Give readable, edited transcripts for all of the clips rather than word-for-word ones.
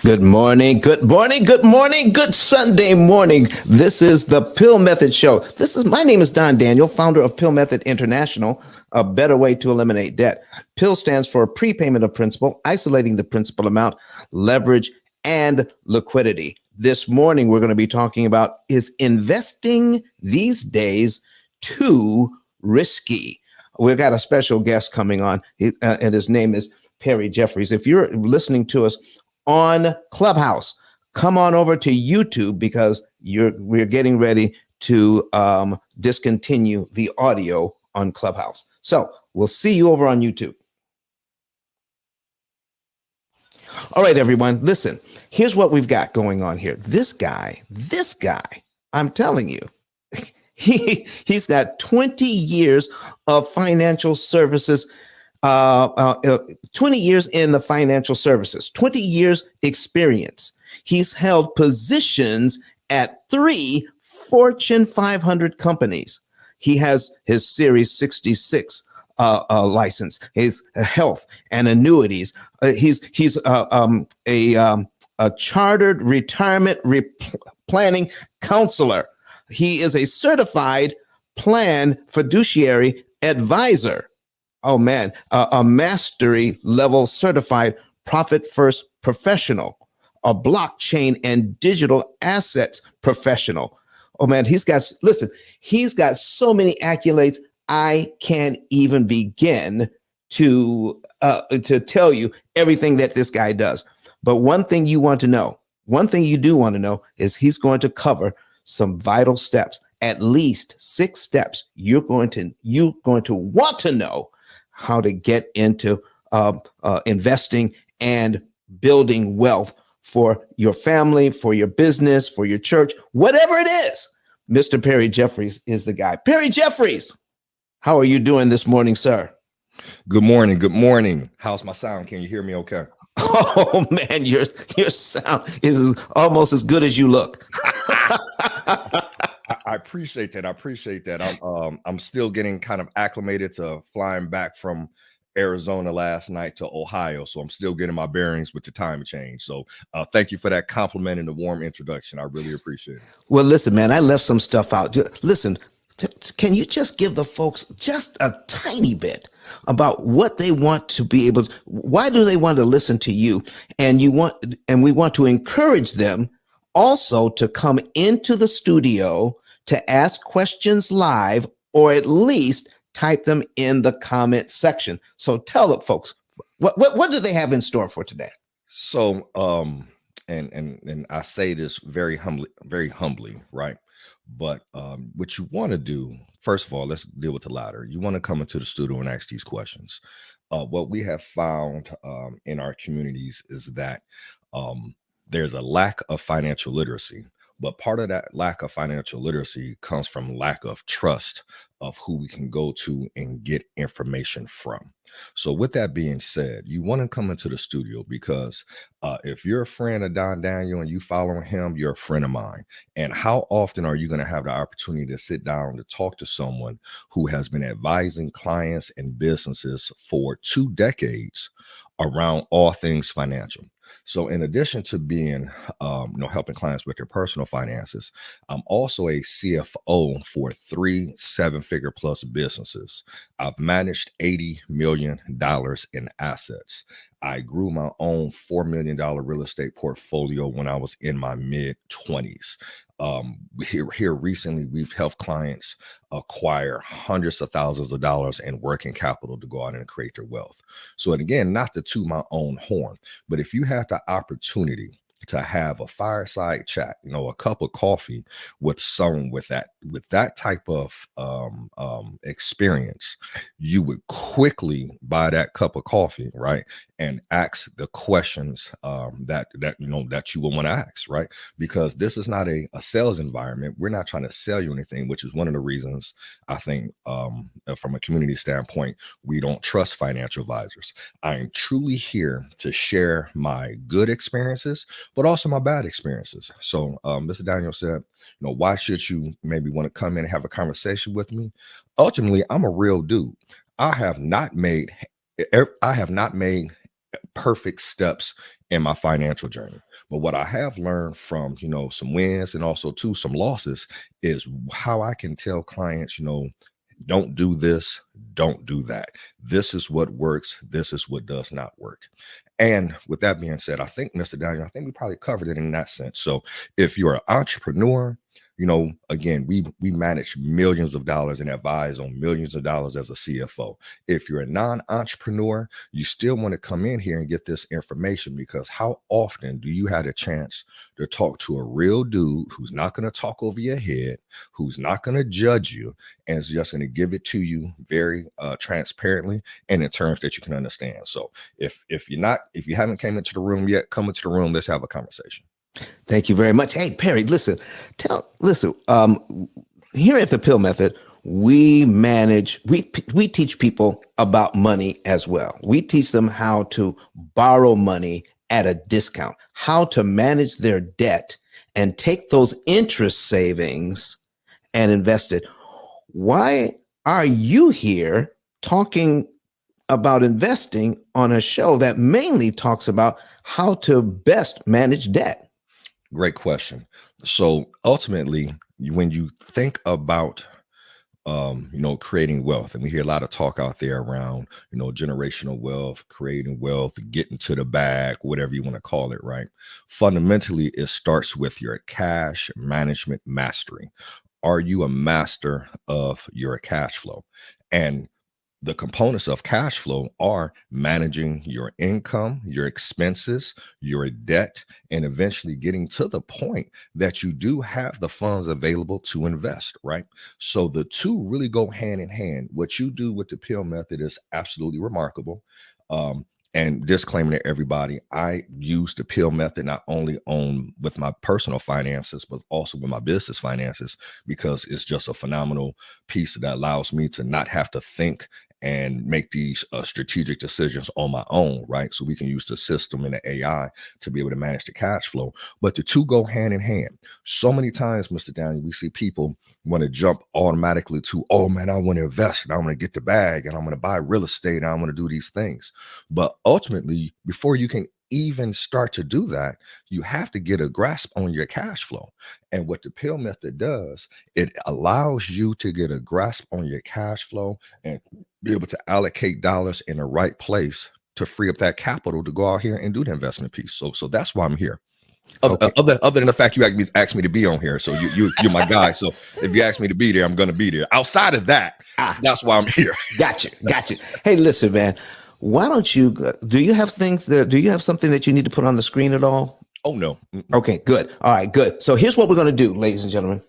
Good morning, good morning, good morning, good Sunday morning. This is the P.I.L.L Method Show. My name is Don Daniel, founder of P.I.L.L Method International, a better way to eliminate debt. P.I.L.L stands for prepayment of principal, isolating the principal amount, leverage, and liquidity. This morning, we're going to be talking about, is investing these days too risky? We've got a special guest coming on, and his name is Perry Jeffries. If you're listening to us on Clubhouse, come on over to YouTube because we're getting ready to discontinue the audio on Clubhouse. So we'll see you over on YouTube. All right, everyone, listen, here's what we've got going on here. This guy, I'm telling you, he's got 20 years of financial services 20 years in the financial services, 20 years experience. He's held positions at 3 Fortune 500 companies. He has his Series 66 license, his health and annuities. He's a chartered retirement planning counselor. He is a certified plan fiduciary advisor. Oh man, a mastery level certified profit first professional, a blockchain and digital assets professional. Oh man, he's got so many accolades. I can't even begin to tell you everything that this guy does. But one thing you do want to know is he's going to cover some vital steps, at least 6 steps you're going to want to know how to get into investing and building wealth for your family, for your business, for your church, whatever it is. Mr. Perry Jeffries is the guy. Perry Jeffries, how are you doing this morning, sir? Good morning. Good morning. How's my sound? Can you hear me okay? Oh man, your sound is almost as good as you look. I appreciate that. I'm still getting kind of acclimated to flying back from Arizona last night to Ohio, so I'm still getting my bearings with the time change. So thank you for that compliment and the warm introduction. I really appreciate it. Well, listen, man, I left some stuff out. Listen, can you just give the folks just a tiny bit about what they want to be able to, why do they want to listen to you? And we want to encourage them also to come into the studio to ask questions live, or at least type them in the comment section. So tell the folks, what do they have in store for today? So, and I say this very humbly, right? But what you want to do, first of all, let's deal with the latter. You want to come into the studio and ask these questions. What we have found in our communities is that there's a lack of financial literacy. But part of that lack of financial literacy comes from lack of trust of who we can go to and get information from. So with that being said, you want to come into the studio because if you're a friend of Don Daniel and you follow him, you're a friend of mine. And how often are you going to have the opportunity to sit down to talk to someone who has been advising clients and businesses for 2 decades around all things financial? So in addition to being, helping clients with their personal finances, I'm also a CFO for 3 7-figure plus businesses. I've managed $80 million in assets. I grew my own $4 million real estate portfolio when I was in my mid 20s. Here recently, we've helped clients acquire hundreds of thousands of dollars in working capital to go out and create their wealth. So, and again, not to toot my own horn, but if you have the opportunity to have a fireside chat, a cup of coffee with someone with that type of experience, you would quickly buy that cup of coffee, right, and ask the questions that you will want to ask, right? Because this is not a sales environment. We're not trying to sell you anything, which is one of the reasons I think from a community standpoint, we don't trust financial advisors. I am truly here to share my good experiences, but also my bad experiences. So Mr. Daniel said, why should you maybe want to come in and have a conversation with me? Ultimately, I'm a real dude. I have not made perfect steps in my financial journey. But what I have learned from, some wins and also too some losses is how I can tell clients, don't do this, don't do that. This is what works, this is what does not work. And with that being said, I think, Mr. Daniel, I think we probably covered it in that sense. So if you're an entrepreneur, again, we manage millions of dollars and advise on millions of dollars as a CFO. If you're a non-entrepreneur, you still want to come in here and get this information, because how often do you have a chance to talk to a real dude who's not going to talk over your head, who's not going to judge you, and is just going to give it to you very transparently and in terms that you can understand. So if you haven't came into the room yet, come into the room. Let's have a conversation. Thank you very much. Hey, Perry, listen, here at the P.I.L.L Method, we teach people about money as well. We teach them how to borrow money at a discount, how to manage their debt and take those interest savings and invest it. Why are you here talking about investing on a show that mainly talks about how to best manage debt? Great question. So ultimately, when you think about creating wealth, and we hear a lot of talk out there around, generational wealth, creating wealth, getting to the bag, whatever you want to call it, right? Fundamentally, it starts with your cash management mastery. Are you a master of your cash flow? And the components of cash flow are managing your income, your expenses, your debt, and eventually getting to the point that you do have the funds available to invest, right? So the two really go hand in hand. What you do with the P.I.L.L method is absolutely remarkable. And disclaimer to everybody, I use the P.I.L.L method not only with my personal finances, but also with my business finances, because it's just a phenomenal piece that allows me to not have to think and make these strategic decisions on my own, right? So we can use the system and the AI to be able to manage the cash flow. But the two go hand in hand. So many times, Mr. Daniel, we see people want to jump automatically to, oh man, I want to invest and I want to get the bag and I'm going to buy real estate and I want to do these things. But ultimately, before you can even start to do that, you have to get a grasp on your cash flow. And what the P.I.L.L method does, it allows you to get a grasp on your cash flow and be able to allocate dollars in the right place to free up that capital to go out here and do the investment piece. So that's why I'm here. Okay. Other than the fact you asked me to be on here, so you're my guy. So if you ask me to be there, I'm going to be there. Outside of that, that's why I'm here. Gotcha. Hey, listen, man. Why don't you? Do you have something that you need to put on the screen at all? Oh no. Okay, good. All right, good. So here's what we're going to do, ladies and gentlemen.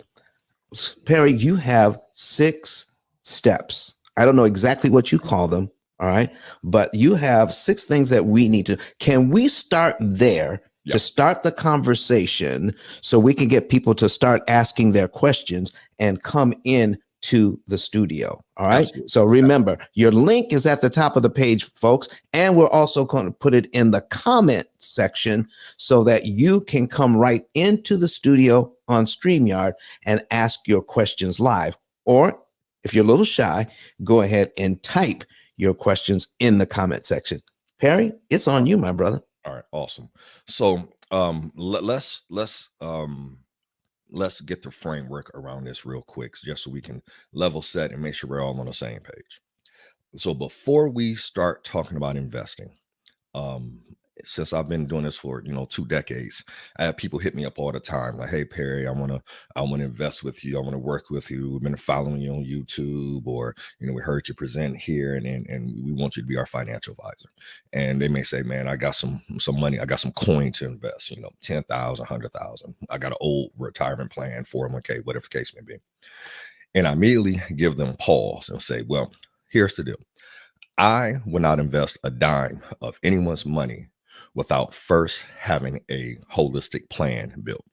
Perry, you have 6 steps. I don't know exactly what you call them. All right, but you have 6 things that we need to. Can we start there? Yep. To start the conversation so we can get people to start asking their questions and come in to the studio. All right. Absolutely. So remember, your link is at the top of the page, folks. And we're also going to put it in the comment section so that you can come right into the studio on StreamYard and ask your questions live. Or if you're a little shy, go ahead and type your questions in the comment section. Perry, it's on you, my brother. All right, awesome. So let's get the framework around this real quick, just so we can level set and make sure we're all on the same page. So before we start talking about investing, since I've been doing this for 2 decades, I have people hit me up all the time like, hey Perry, I want to invest with you, I want to work with you, we've been following you on YouTube, or we heard you present here, and we want you to be our financial advisor. And they may say, man, I got some money, I got some coin to invest, 10,000, 100,000, I got an old retirement plan, 401k, whatever the case may be. And I immediately give them pause and say, well, here's the deal. I will not invest a dime of anyone's money without first having a holistic plan built.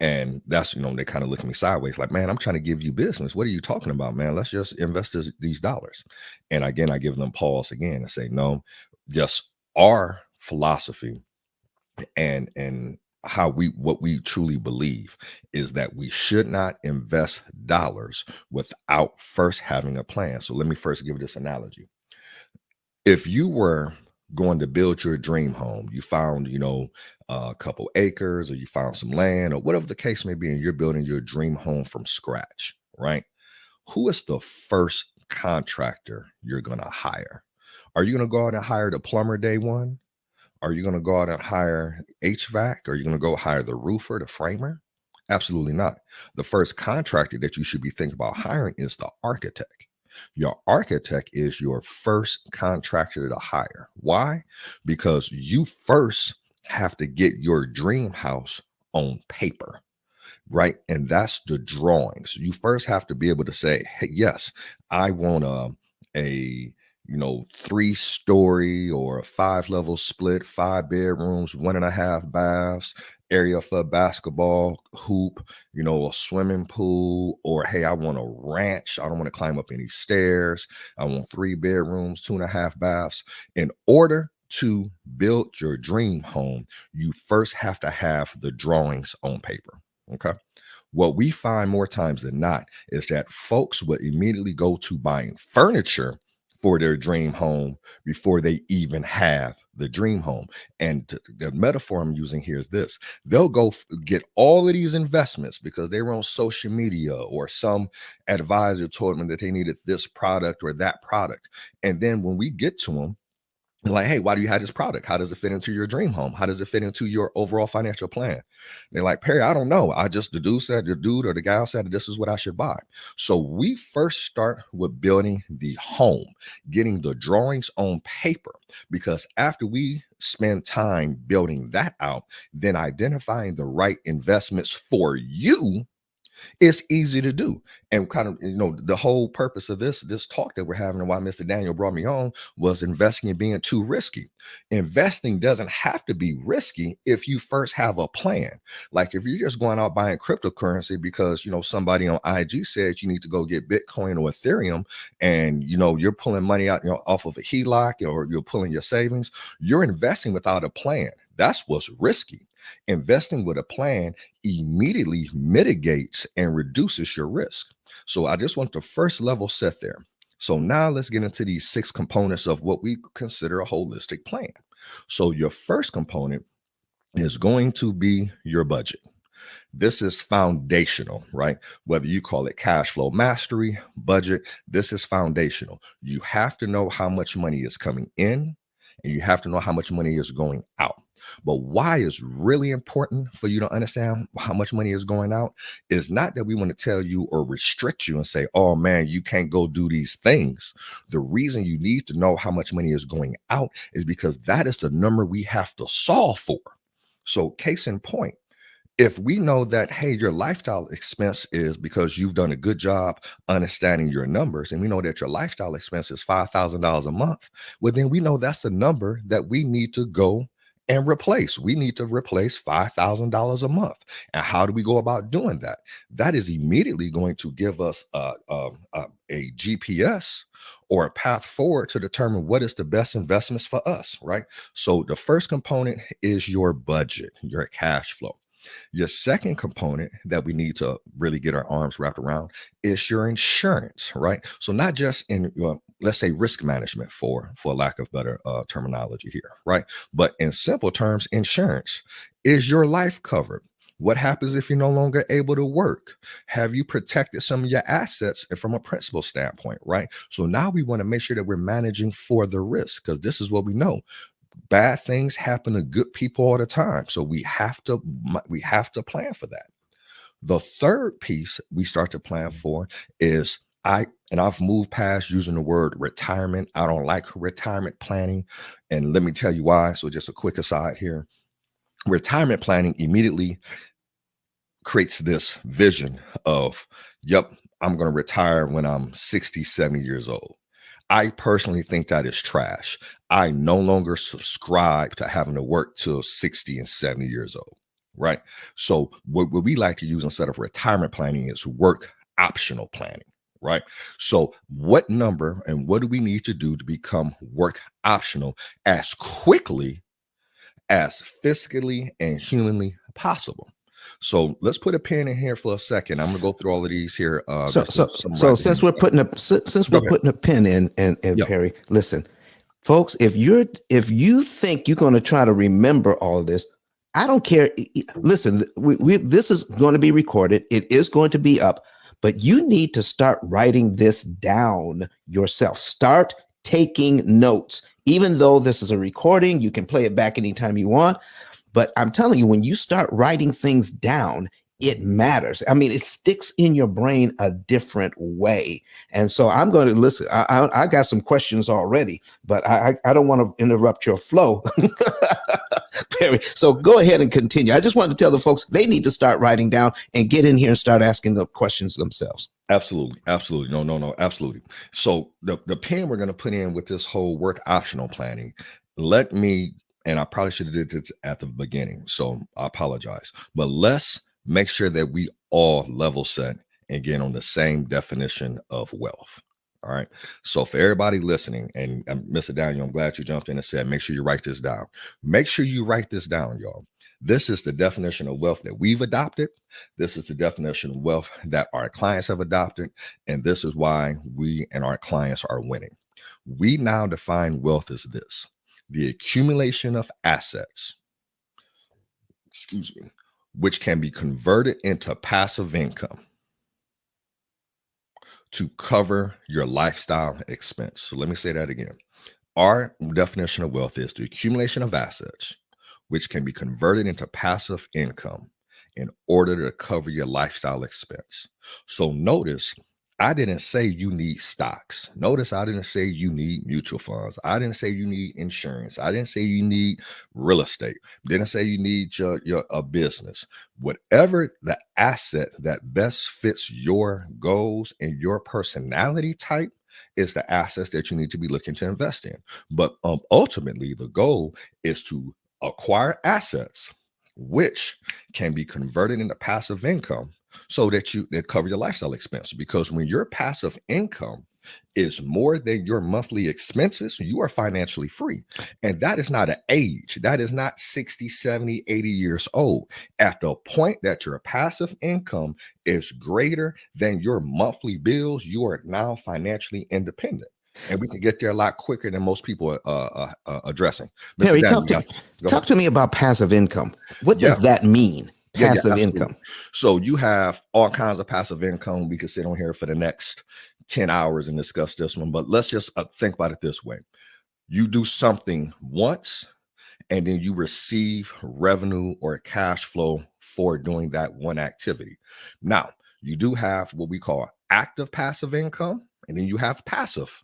And that's, they kind of look at me sideways like, man, I'm trying to give you business. What are you talking about, man? Let's just invest these dollars. And again, I give them pause again and say, no, just our philosophy and what we truly believe is that we should not invest dollars without first having a plan. So let me first give this analogy. If you were going to build your dream home. You found, a couple acres, or you found some land, or whatever the case may be, and you're building your dream home from scratch, right? Who is the first contractor you're going to hire? Are you going to go out and hire the plumber day one? Are you going to go out and hire HVAC? Are you going to go hire the roofer, the framer? Absolutely not. The first contractor that you should be thinking about hiring is the architect. Your architect is your first contractor to hire. Why? Because you first have to get your dream house on paper, right? And that's the drawings. You first have to be able to say, hey, yes, I want a 3-story or a 5-level split, 5 bedrooms, 1.5 baths, area for basketball hoop, a swimming pool, or hey, I want a ranch. I don't want to climb up any stairs. I want 3 bedrooms, 2.5 baths. In order to build your dream home, you first have to have the drawings on paper. Okay. What we find more times than not is that folks would immediately go to buying furniture for their dream home before they even have the dream home. And the metaphor I'm using here is this: they'll go get all of these investments because they were on social media, or some advisor told them that they needed this product or that product. And then when we get to them, like, hey, why do you have this product? How does it fit into your dream home? How does it fit into your overall financial plan? They're like, Perry, I don't know. The dude or the gal said this is what I should buy. So we first start with building the home, getting the drawings on paper, because after we spend time building that out, then identifying the right investments for you, it's easy to do. And kind of, the whole purpose of this talk that we're having, and why Mr. Daniel brought me on, was investing in being too risky. Investing doesn't have to be risky if you first have a plan. Like if you're just going out buying cryptocurrency because somebody on IG said you need to go get Bitcoin or Ethereum, and you're pulling money out off of a HELOC, or you're pulling your savings, you're investing without a plan. That's what's risky. Investing with a plan immediately mitigates and reduces your risk. So I just want the first level set there. So now let's get into these 6 components of what we consider a holistic plan. So your first component is going to be your budget. This is foundational, right? Whether you call it cash flow mastery, budget, this is foundational. You have to know how much money is coming in, and you have to know how much money is going out. But why is really important for you to understand how much money is going out is not that we want to tell you or restrict you and say, oh man, you can't go do these things. The reason you need to know how much money is going out is because that is the number we have to solve for. So case in point, if we know that, hey, your lifestyle expense is, because you've done a good job understanding your numbers, and we know that your lifestyle expense is $5,000 a month, well, then we know that's a number that we need to go and replace. We need to replace $5,000 a month. And how do we go about doing that? That is immediately going to give us a GPS or a path forward to determine what is the best investments for us, right? So the first component is your budget, your cash flow. Your second component that we need to really get our arms wrapped around is your insurance, right? So not just in let's say risk management, for lack of better terminology here, right? But in simple terms, insurance. Is your life covered? What happens if you're no longer able to work? Have you protected some of your assets from a principal standpoint, right? So now we want to make sure that we're managing for the risk, because this is what we know: bad things happen to good people all the time. So we have to plan for that. The third piece we start to plan for is I've moved past using the word retirement. I don't like retirement planning. And let me tell you why. So just a quick aside here. Retirement planning immediately creates this vision of, yep, I'm going to retire when I'm 60, 70 years old. I personally think that is trash. I no longer subscribe to having to work till 60 and 70 years old, right? So what we like to use instead of retirement planning is work optional planning, right? So what number and what do we need to do to become work optional as quickly as fiscally and humanly possible? So let's put a pin in here for a second. I'm going to go through all of these here. So since we're putting a Go ahead. pin in, and Yep. Perry, listen, Folks, if you think you're going to try to remember all of this, I don't care. Listen, this is going to be recorded. It is going to be up, but you need to start writing this down yourself. Start taking notes. Even though this is a recording, you can play it back anytime you want. But I'm telling you, when you start writing things down, it matters. I mean, it sticks in your brain a different way. And so I'm going to listen. I got some questions already, but I don't want to interrupt your flow, Perry. So go ahead and continue. I just wanted to tell the folks they need to start writing down and get in here and start asking the questions themselves. Absolutely. Absolutely. No, absolutely. So the pen we're going to put in with this whole work optional planning, let me, and I probably should have did this at the beginning, so I apologize, but let's make sure that we all level set and get on the same definition of wealth. All right. So for everybody listening, and Mr. Daniel, I'm glad you jumped in and said, make sure you write this down. Make sure you write this down, y'all. This is the definition of wealth that we've adopted. This is the definition of wealth that our clients have adopted. And this is why we and our clients are winning. We now define wealth as this: the accumulation of assets, which can be converted into passive income to cover your lifestyle expense. So let me say that again. Our definition of wealth is the accumulation of assets, which can be converted into passive income in order to cover your lifestyle expense. So notice, I didn't say you need stocks. Notice I didn't say you need mutual funds. I didn't say you need insurance. I didn't say you need real estate. Didn't say you need your a business. Whatever the asset that best fits your goals and your personality type is the assets that you need to be looking to invest in. But ultimately, the goal is to acquire assets which can be converted into passive income so that cover your lifestyle expense. Because when your passive income is more than your monthly expenses, you are financially free. And that is not an age. That is not 60, 70, 80 years old. At the point that your passive income is greater than your monthly bills, you are now financially independent. And we can get there a lot quicker than most people are addressing. Perry, Daniel, talk to me about passive income. What does that mean? Passive income. So you have all kinds of passive income. We could sit on here for the next 10 hours and discuss this one, but let's just think about it this way. You do something once and then you receive revenue or cash flow for doing that one activity. Now, you do have what we call active passive income, and then you have passive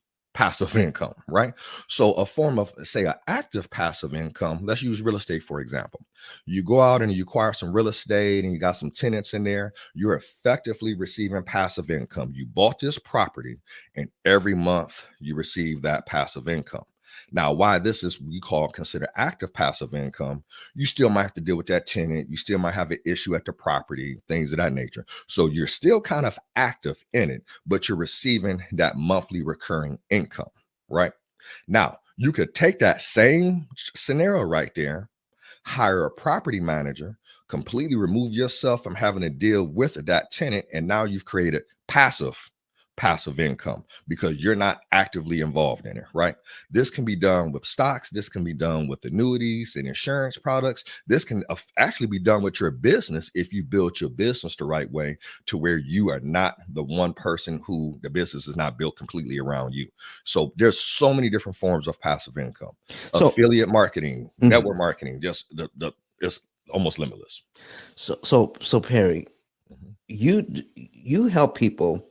income, right? So a form of, say, an active passive income, let's use real estate, for example. You go out and you acquire some real estate and you got some tenants in there. You're effectively receiving passive income. You bought this property and every month you receive that passive income. Now, why this is we consider active passive income, you still might have to deal with that tenant. You still might have an issue at the property, things of that nature. So you're still kind of active in it, but you're receiving that monthly recurring income, right? Now, you could take that same scenario right there, hire a property manager, completely remove yourself from having to deal with that tenant, and now you've created passive income because you're not actively involved in it, right? This can be done with stocks. This can be done with annuities and insurance products. This can actually be done with your business if you build your business the right way to where you are not the one person who the business is not built completely around you. So there's so many different forms of passive income. So, affiliate marketing, network marketing, just it's almost limitless. So Perry, you help people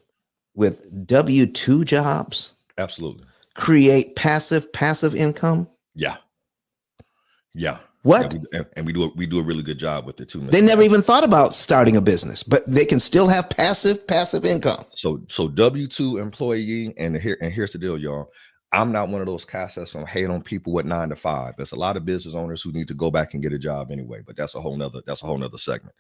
with W-2 jobs, absolutely, create passive income. Yeah. What? Yeah, we do a really good job with it too. They never even thought about starting a business, but they can still have passive income. So W-2 employee, and here's the deal, y'all. I'm not one of those cats that's gonna hate on people with 9 to 5. There's a lot of business owners who need to go back and get a job anyway, but that's a whole nother segment.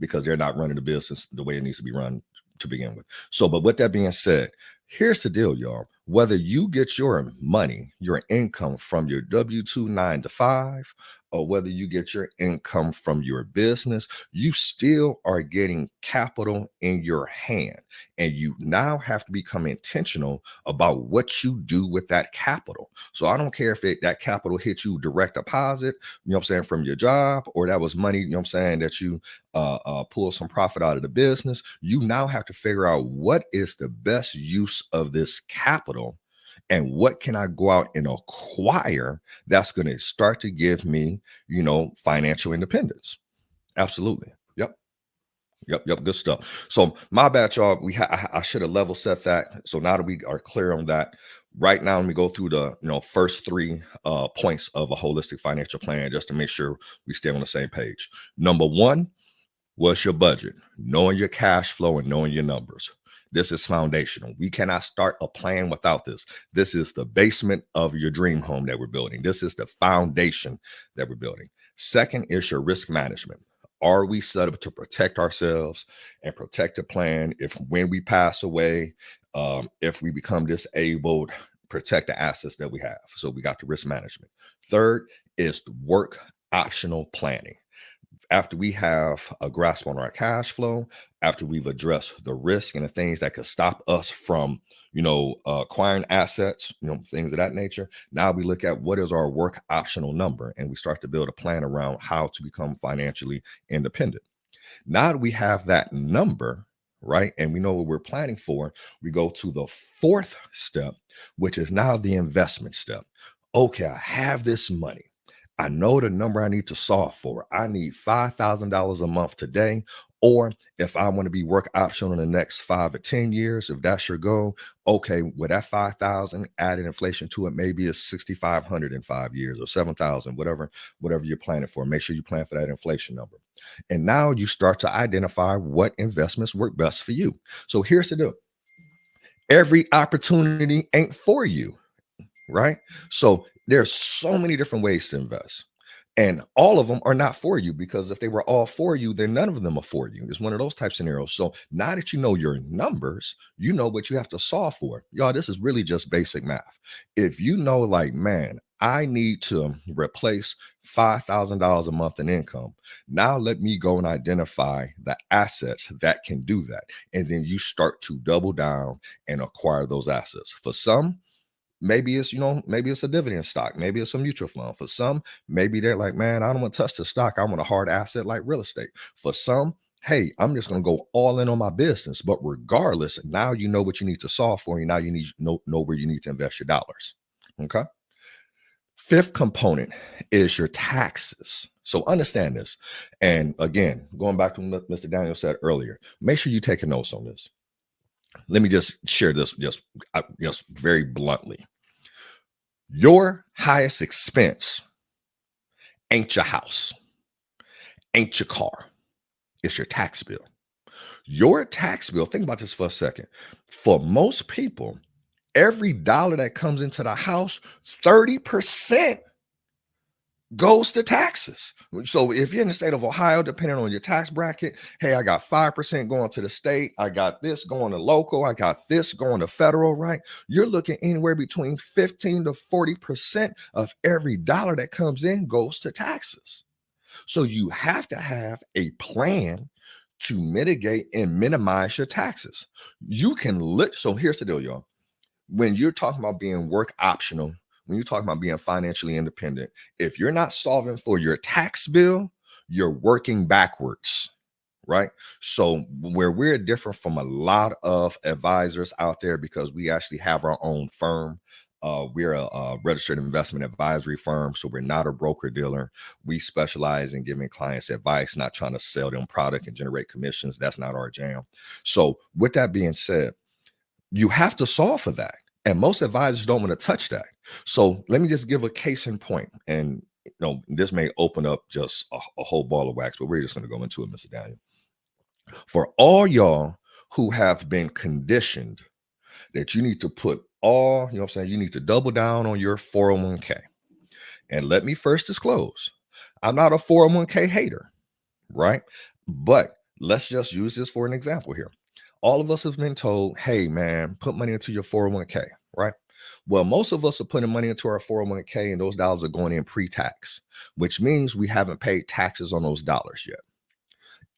Because they're not running the business the way it needs to be run to begin with. So, but with that being said, here's the deal, y'all. Whether you get your money, your income from your W 2 9 to 5, or whether you get your income from your business, you still are getting capital in your hand. And you now have to become intentional about what you do with that capital. So I don't care if that capital hit you direct deposit, you know what I'm saying, from your job, or that was money, you know what I'm saying, that you pull some profit out of the business. You now have to figure out what is the best use of this capital and what can I go out and acquire that's going to start to give me, financial independence. Absolutely. Yep. Yep. Good stuff. So my bad, y'all. I should have level set that. So now that we are clear on that, right now, let me go through the first three points of a holistic financial plan just to make sure we stay on the same page. Number one, what's your budget? Knowing your cash flow and knowing your numbers. This is foundational. We cannot start a plan without this. This is the basement of your dream home that we're building. This is the foundation that we're building. Second is your risk management. Are we set up to protect ourselves and protect the plan if when we pass away, if we become disabled, protect the assets that we have? So we got the risk management. Third is the work optional planning. After we have a grasp on our cash flow, after we've addressed the risk and the things that could stop us from, acquiring assets, things of that nature. Now we look at what is our work optional number, and we start to build a plan around how to become financially independent. Now that we have that number, right, and we know what we're planning for, we go to the fourth step, which is now the investment step. Okay, I have this money. I know the number I need to solve for. I need $5,000 a month today. Or if I want to be work optional in the next 5 or 10 years, if that's your goal, okay, with that 5,000 added inflation to it, maybe it's 6,500 in 5 years or 7,000, whatever you're planning for. Make sure you plan for that inflation number. And now you start to identify what investments work best for you. So here's the deal. Every opportunity ain't for you, right? So there's so many different ways to invest. And all of them are not for you, because if they were all for you, then none of them are for you. It's one of those type scenarios. So now that you know your numbers, you know what you have to solve for. Y'all, this is really just basic math. If you know, like, man, I need to replace $5,000 a month in income. Now let me go and identify the assets that can do that. And then you start to double down and acquire those assets. For some, maybe it's a dividend stock, maybe it's a mutual fund. For some, maybe they're like, man, I don't want to touch the stock. I want a hard asset like real estate. For some, hey, I'm just going to go all in on my business. But regardless, now you know what you need to solve for. And now you need to know where you need to invest your dollars. Okay. Fifth component is your taxes. So understand this. And again, going back to what Mr. Daniel said earlier, make sure you take notes on this. Let me just share this just very bluntly. Your highest expense ain't your house, ain't your car. It's your tax bill. Your tax bill, think about this for a second. For most people, every dollar that comes into the house, 30% goes to taxes. So if you're in the state of Ohio, depending on your tax bracket, hey, I got 5% going to the state. I got this going to local. I got this going to federal, right? You're looking anywhere between 15 to 40% of every dollar that comes in goes to taxes. So you have to have a plan to mitigate and minimize your taxes. You can so here's the deal, y'all. When you're talking about being work optional, when you're talking about being financially independent, if you're not solving for your tax bill, you're working backwards, right? So where we're different from a lot of advisors out there, because we actually have our own firm. We're a registered investment advisory firm, so we're not a broker dealer. We specialize in giving clients advice, not trying to sell them product and generate commissions. That's not our jam. So with that being said, you have to solve for that. And most advisors don't want to touch that. So let me just give a case in point. And this may open up just a whole ball of wax, but we're just going to go into it, Mr. Daniel. For all y'all who have been conditioned that you need to put you need to double down on your 401k. And let me first disclose, I'm not a 401k hater, right? But let's just use this for an example here. All of us have been told, hey, man, put money into your 401k, right? Well, most of us are putting money into our 401k and those dollars are going in pre-tax, which means we haven't paid taxes on those dollars yet.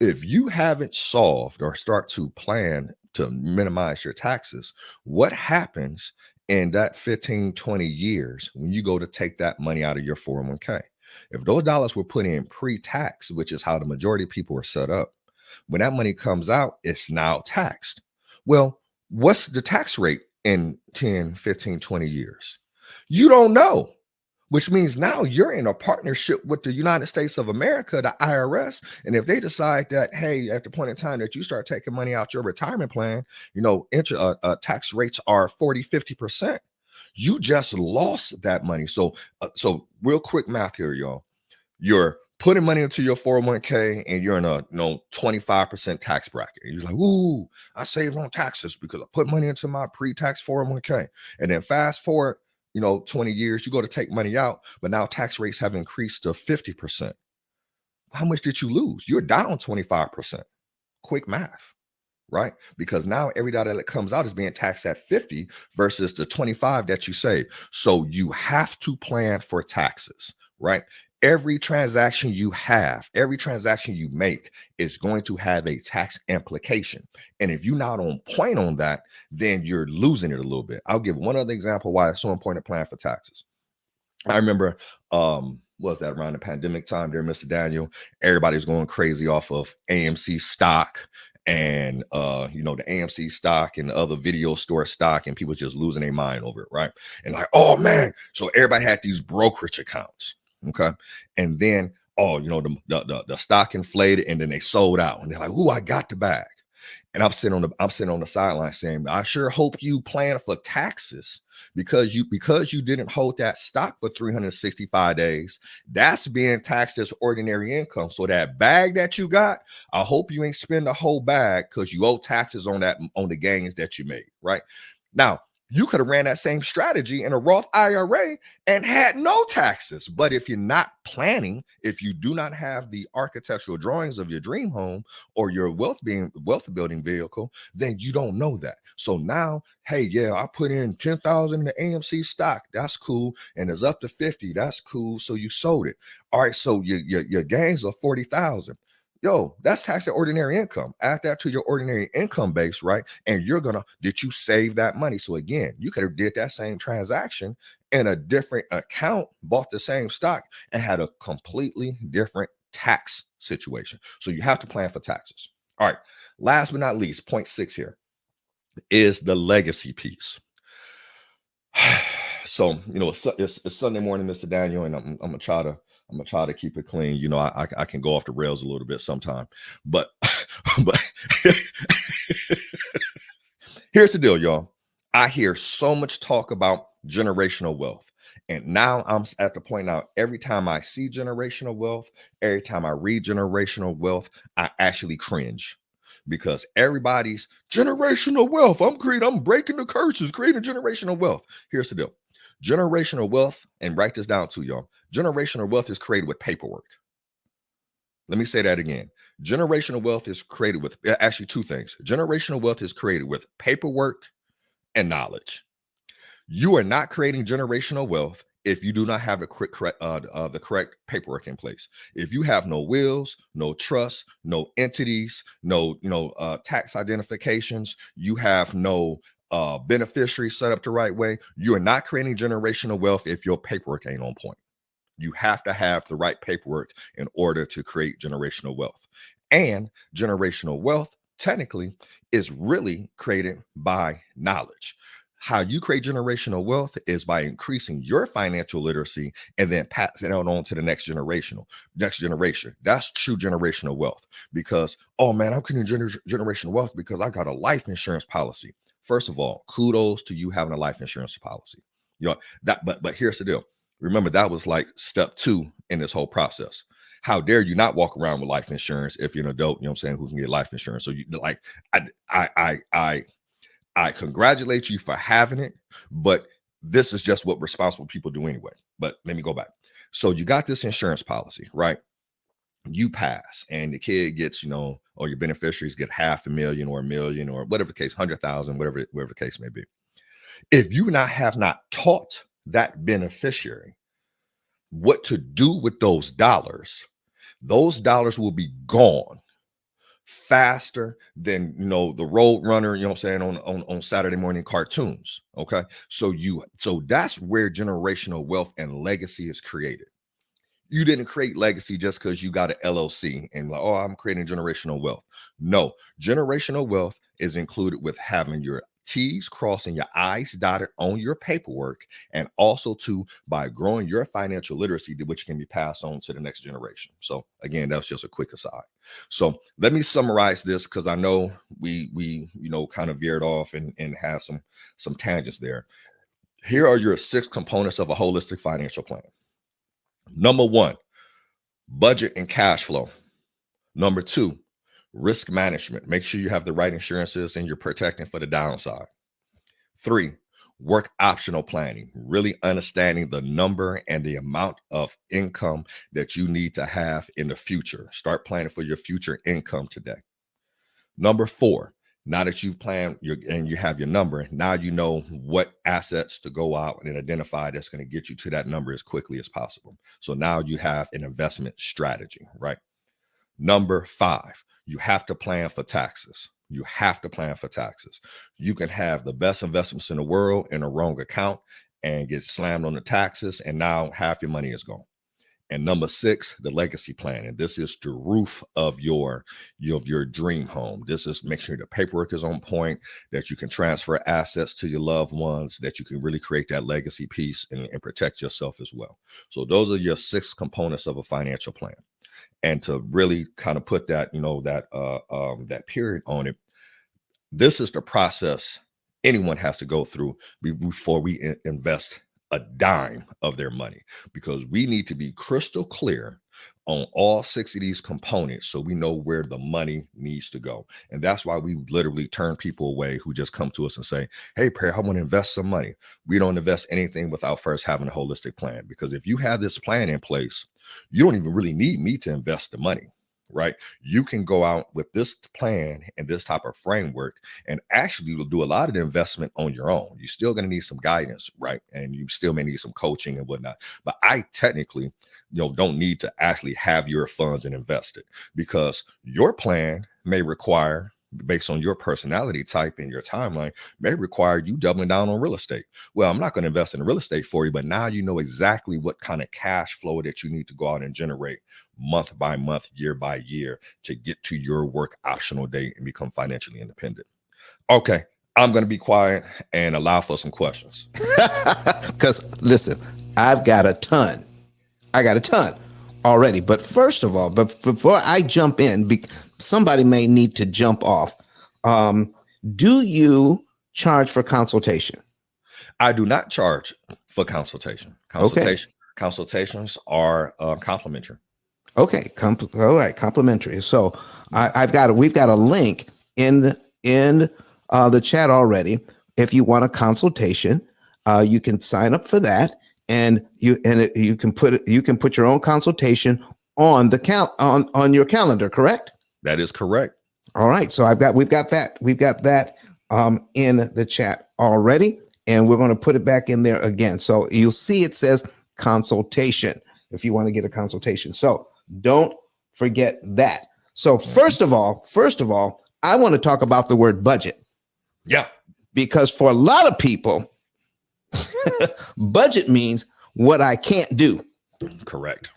If you haven't solved or start to plan to minimize your taxes, what happens in that 15, 20 years when you go to take that money out of your 401k? If those dollars were put in pre-tax, which is how the majority of people are set up, when that money comes out, it's now taxed. Well, what's the tax rate in 10, 15, 20 years? You don't know, which means now you're in a partnership with the United States of America, the IRS. And if they decide that, hey, at the point in time that you start taking money out your retirement plan, tax rates are 40, 50%, you just lost that money. So real quick math here, y'all. You're putting money into your 401k and you're in a 25% tax bracket. And you're like, ooh, I saved on taxes because I put money into my pre-tax 401k. And then fast forward, 20 years, you go to take money out, but now tax rates have increased to 50%. How much did you lose? You're down 25%. Quick math, right? Because now every dollar that comes out is being taxed at 50 versus the 25 that you save. So you have to plan for taxes, right? Every transaction you have, every transaction you make is going to have a tax implication. And if you're not on point on that, then you're losing it a little bit. I'll give one other example why it's so important to plan for taxes. I remember was that around the pandemic time there, Mr. Daniel, everybody's going crazy off of AMC stock and the AMC stock and the other video store stock, and people just losing their mind over it, right? And like, oh man, so everybody had these brokerage accounts. Okay. And then the stock inflated and then they sold out and they're like, oh, I got the bag. And I'm sitting on the sideline saying, I sure hope you plan for taxes because you didn't hold that stock for 365 days. That's being taxed as ordinary income. So that bag that you got, I hope you ain't spend the whole bag because you owe taxes on the gains that you made, right? Now, you could have ran that same strategy in a Roth IRA and had no taxes. But if you're not planning, if you do not have the architectural drawings of your dream home or your wealth building vehicle, then you don't know that. So now, hey, yeah, I put in 10,000 in the AMC stock. That's cool. And it's up to 50. That's cool. So you sold it. All right. So your gains are 40,000. Yo, that's tax at ordinary income. Add that to your ordinary income base, right? And did you save that money? So again, you could have did that same transaction in a different account, bought the same stock and had a completely different tax situation. So you have to plan for taxes. All right. Last but not least, point 6 here is the legacy piece. So, it's Sunday morning, Mr. Daniel, and I'm gonna try to keep it clean. I can go off the rails a little bit sometime, but but here's the deal, y'all. I hear so much talk about generational wealth. And now I'm at the point now, every time I see generational wealth, every time I read generational wealth, I actually cringe because everybody's generational wealth. I'm breaking the curses, creating generational wealth. Here's the deal. Generational wealth, and write this down too, y'all. Generational wealth is created with paperwork. Let me say that again. Generational wealth is created with actually 2 things. Generational wealth is created with paperwork and knowledge. You are not creating generational wealth if you do not have the correct paperwork in place. If you have no wills, no trusts, no entities, no tax identifications, you have no beneficiaries set up the right way, you are not creating generational wealth if your paperwork ain't on point. You have to have the right paperwork in order to create generational wealth. And generational wealth technically is really created by knowledge. How you create generational wealth is by increasing your financial literacy and then passing it on to the next generation. That's true generational wealth. Because, oh man, I'm creating generational wealth because I got a life insurance policy. First of all, kudos to you having a life insurance policy. But here's the deal. Remember, that was like step 2 in this whole process. How dare you not walk around with life insurance if you're an adult, who can get life insurance. So I congratulate you for having it, but this is just what responsible people do anyway. But let me go back. So you got this insurance policy, right? You pass and the kid gets, or your beneficiaries get $500,000 or $1 million or whatever the case, 100,000, whatever the case may be. If you have not taught that beneficiary what to do with those dollars will be gone faster than the road runner, you know what I'm saying, on Saturday morning cartoons. Okay. So that's where generational wealth and legacy is created. You didn't create legacy just because you got an LLC and like, oh, I'm creating generational wealth. No, generational wealth is included with having your T's crossed and your I's dotted on your paperwork, and also too by growing your financial literacy, which can be passed on to the next generation. So again, that's just a quick aside. So let me summarize this, because I know we kind of veered off and have some tangents there. Here are your 6 components of a holistic financial plan. Number 1, budget and cash flow. Number 2, risk management. Make sure you have the right insurances and you're protecting for the downside. 3, work optional planning, really understanding the number and the amount of income that you need to have in the future. Start planning for your future income today. Number 4, now that you've planned and you have your number, now you know what assets to go out and identify that's going to get you to that number as quickly as possible. So now you have an investment strategy, right? Number 5, you have to plan for taxes. You have to plan for taxes. You can have the best investments in the world in a wrong account and get slammed on the taxes, and now half your money is gone. And number 6, the legacy plan. And this is the roof of your dream home. This is make sure the paperwork is on point, that you can transfer assets to your loved ones, that you can really create that legacy piece and protect yourself as well. So those are your 6 components of a financial plan. And to really kind of put that, that period on it, this is the process anyone has to go through before we invest a dime of their money, because we need to be crystal clear on all 6 of these components so we know where the money needs to go. And that's why we literally turn people away who just come to us and say, hey, Perry, I want to invest some money. We don't invest anything without first having a holistic plan, because if you have this plan in place, you don't even really need me to invest the money. Right? You can go out with this plan and this type of framework and actually will do a lot of the investment on your own. You're still going to need some guidance, right? And you still may need some coaching and whatnot. But I technically, don't need to actually have your funds and invest it, because your plan may require, based on your personality type and your timeline, may require you doubling down on real estate. Well, I'm not going to invest in real estate for you, but now you know exactly what kind of cash flow that you need to go out and generate month by month, year by year, to get to your work optional date and become financially independent. Okay, I'm going to be quiet and allow for some questions. Because listen, I've got a ton already. But first of all, but before I jump in, somebody may need to jump off. Do you charge for consultation? I do not charge for consultation. Consultations are complimentary. Okay, all right, complimentary. So we've got a link in the chat already. If you want a consultation, you can sign up for that, and you can put your own consultation on the on your calendar. Correct? That is correct. All right. So we've got that in the chat already, and we're going to put it back in there again. So you'll see it says consultation if you want to get a consultation. So don't forget that. So first of all, I want to talk about the word budget. Yeah. Because for a lot of people, budget means what I can't do. Correct.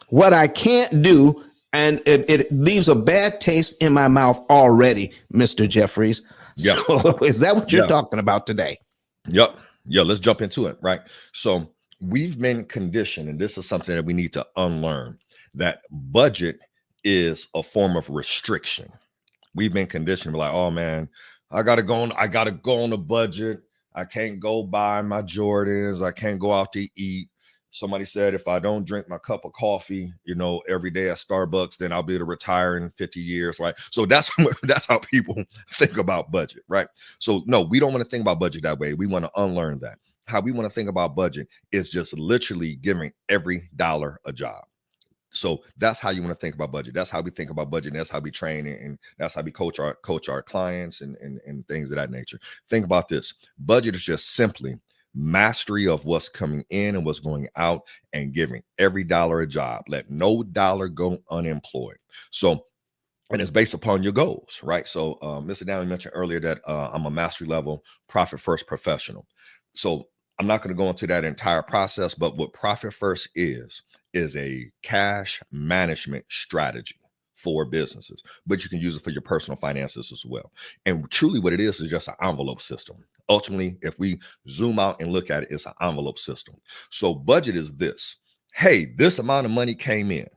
What I can't do, and it leaves a bad taste in my mouth already, Mr. Jeffries. Yep. So is that what you're talking about today? Yep. Yeah, let's jump into it, right? So we've been conditioned, and this is something that we need to unlearn, that budget is a form of restriction. We've been conditioned, we're like, oh man, I gotta go on a budget. I can't go buy my Jordans. I can't go out to eat. Somebody said, if I don't drink my cup of coffee, every day at Starbucks, then I'll be able to retire in 50 years, right? So that's how people think about budget, right? So no, we don't want to think about budget that way. We want to unlearn that. How we want to think about budget is just literally giving every dollar a job. So that's how you want to think about budget. That's how we think about budget. And that's how we train, and that's how we coach our clients and things of that nature. Think about this. Budget is just simply mastery of what's coming in and what's going out, and giving every dollar a job. Let no dollar go unemployed. So, and it's based upon your goals, right? So Mr. Downey mentioned earlier that I'm a mastery level profit first professional. So I'm not going to go into that entire process, but what profit first is a cash management strategy for businesses, but you can use it for your personal finances as well. And truly what it is just an envelope system. Ultimately, if we zoom out and look at it, it's an envelope system. So budget is this: hey, this amount of money came in,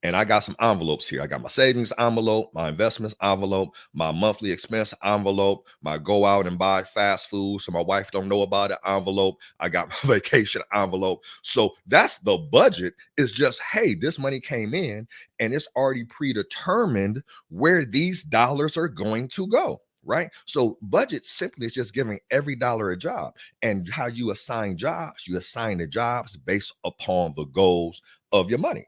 and I got some envelopes here. I got my savings envelope, my investments envelope, my monthly expense envelope, my go out and buy fast food so my wife don't know about it envelope. I got my vacation envelope. So that's the budget. It's just, hey, this money came in and it's already predetermined where these dollars are going to go. Right. So budget simply is just giving every dollar a job. And how you assign the jobs based upon the goals of your money.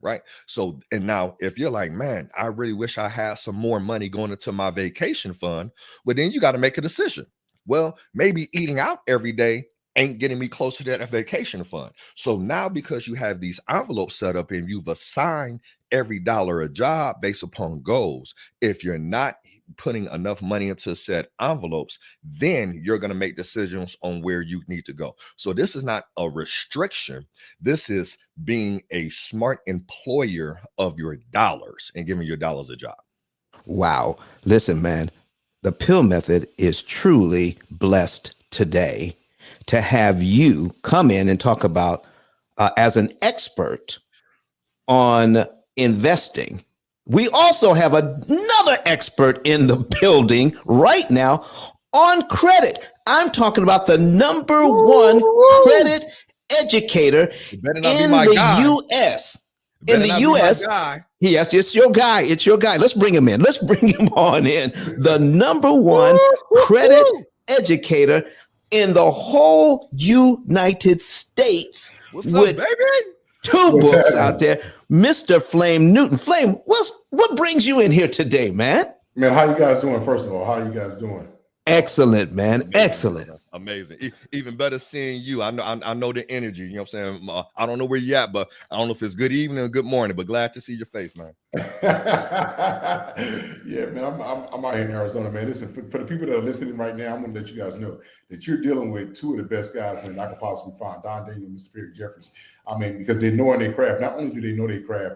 Right. So, and now if you're like, man, I really wish I had some more money going into my vacation fund, well, then you got to make a decision. Well, maybe eating out every day ain't getting me closer to that vacation fund. So now, because you have these envelopes set up and you've assigned every dollar a job based upon goals, if you're not putting enough money into said envelopes, then you're going to make decisions on where you need to go. So this is not a restriction. This is being a smart employer of your dollars and giving your dollars a job. Wow. Listen, man, the P.I.L.L method is truly blessed today to have you come in and talk about, as an expert on investing. We also have another expert in the building right now on credit. I'm talking about the number one credit educator in the U.S. In the U.S. Yes, it's your guy. It's your guy. Let's bring him in. Let's bring him on in. The number one credit educator in the whole United States. What's up, baby? Two books out there, Mr. Flame Newton. Flame, what brings you in here today, man? Man, how you guys doing? First of all, how you guys doing? Excellent, man. Amazing, excellent. Amazing. Even better seeing you. I know the energy. You know what I'm saying? I don't know where you're at, but I don't know if it's good evening or good morning, but glad to see your face, man. Yeah, man. I'm out here in Arizona, man. Listen, for the people that are listening right now, I'm going to let you guys know that you're dealing with two of the best guys, man, I could possibly find, Don Daniel and Mr. Perry Jeffries. I mean, because they know their craft. Not only do they know their craft,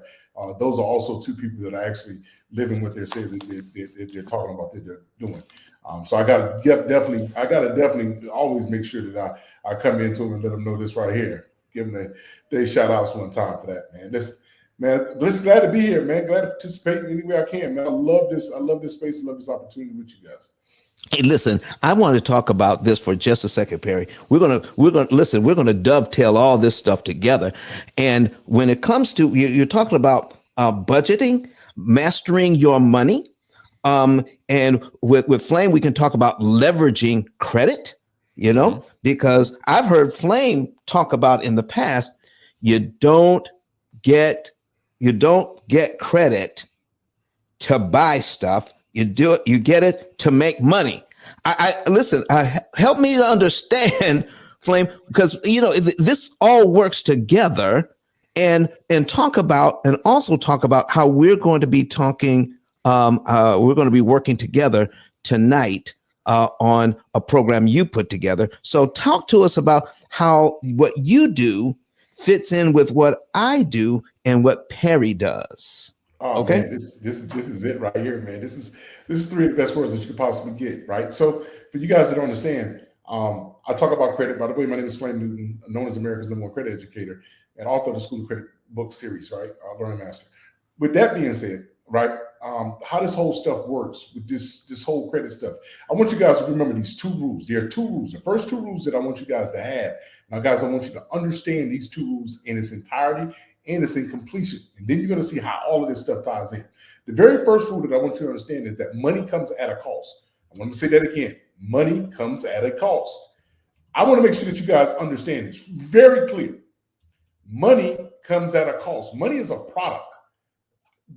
those are also two people that are actually living what they're saying that they're talking about that they're doing. So I gotta definitely always make sure that I come into them and let them know this right here. Give them their shout outs one time for that, man. Just glad to be here, man. Glad to participate in any way I can, man. I love this space. I love this opportunity with you guys. Hey, listen, I want to talk about this for just a second, Perry. We're gonna dovetail all this stuff together. And when it comes to you're talking about budgeting, mastering your money. And with Flame, we can talk about leveraging credit, because I've heard Flame talk about in the past, you don't get credit to buy stuff. You get it to make money. Listen, help me to understand, Flame, because this all works together, and also talk about how we're going to be talking. We're going to be working together tonight on a program you put together. So talk to us about how what you do fits in with what I do and what Perry does. Oh, okay. Man, this is it right here, man. This is three of the best words that you could possibly get, right? So for you guys that don't understand, I talk about credit. By the way, my name is Flame Newton, known as America's #1 credit educator and author of the School of Credit book series, right? Learning Master. With that being said, right, how this whole stuff works with this whole credit stuff. I want you guys to remember these two rules. There are two rules. The first two rules that I want you guys to have. Now, guys, I want you to understand these two rules in its entirety and its incompletion. And then you're going to see how all of this stuff ties in. The very first rule that I want you to understand is that money comes at a cost. I want to say that again. Money comes at a cost. I want to make sure that you guys understand this very clear. Money comes at a cost. Money is a product.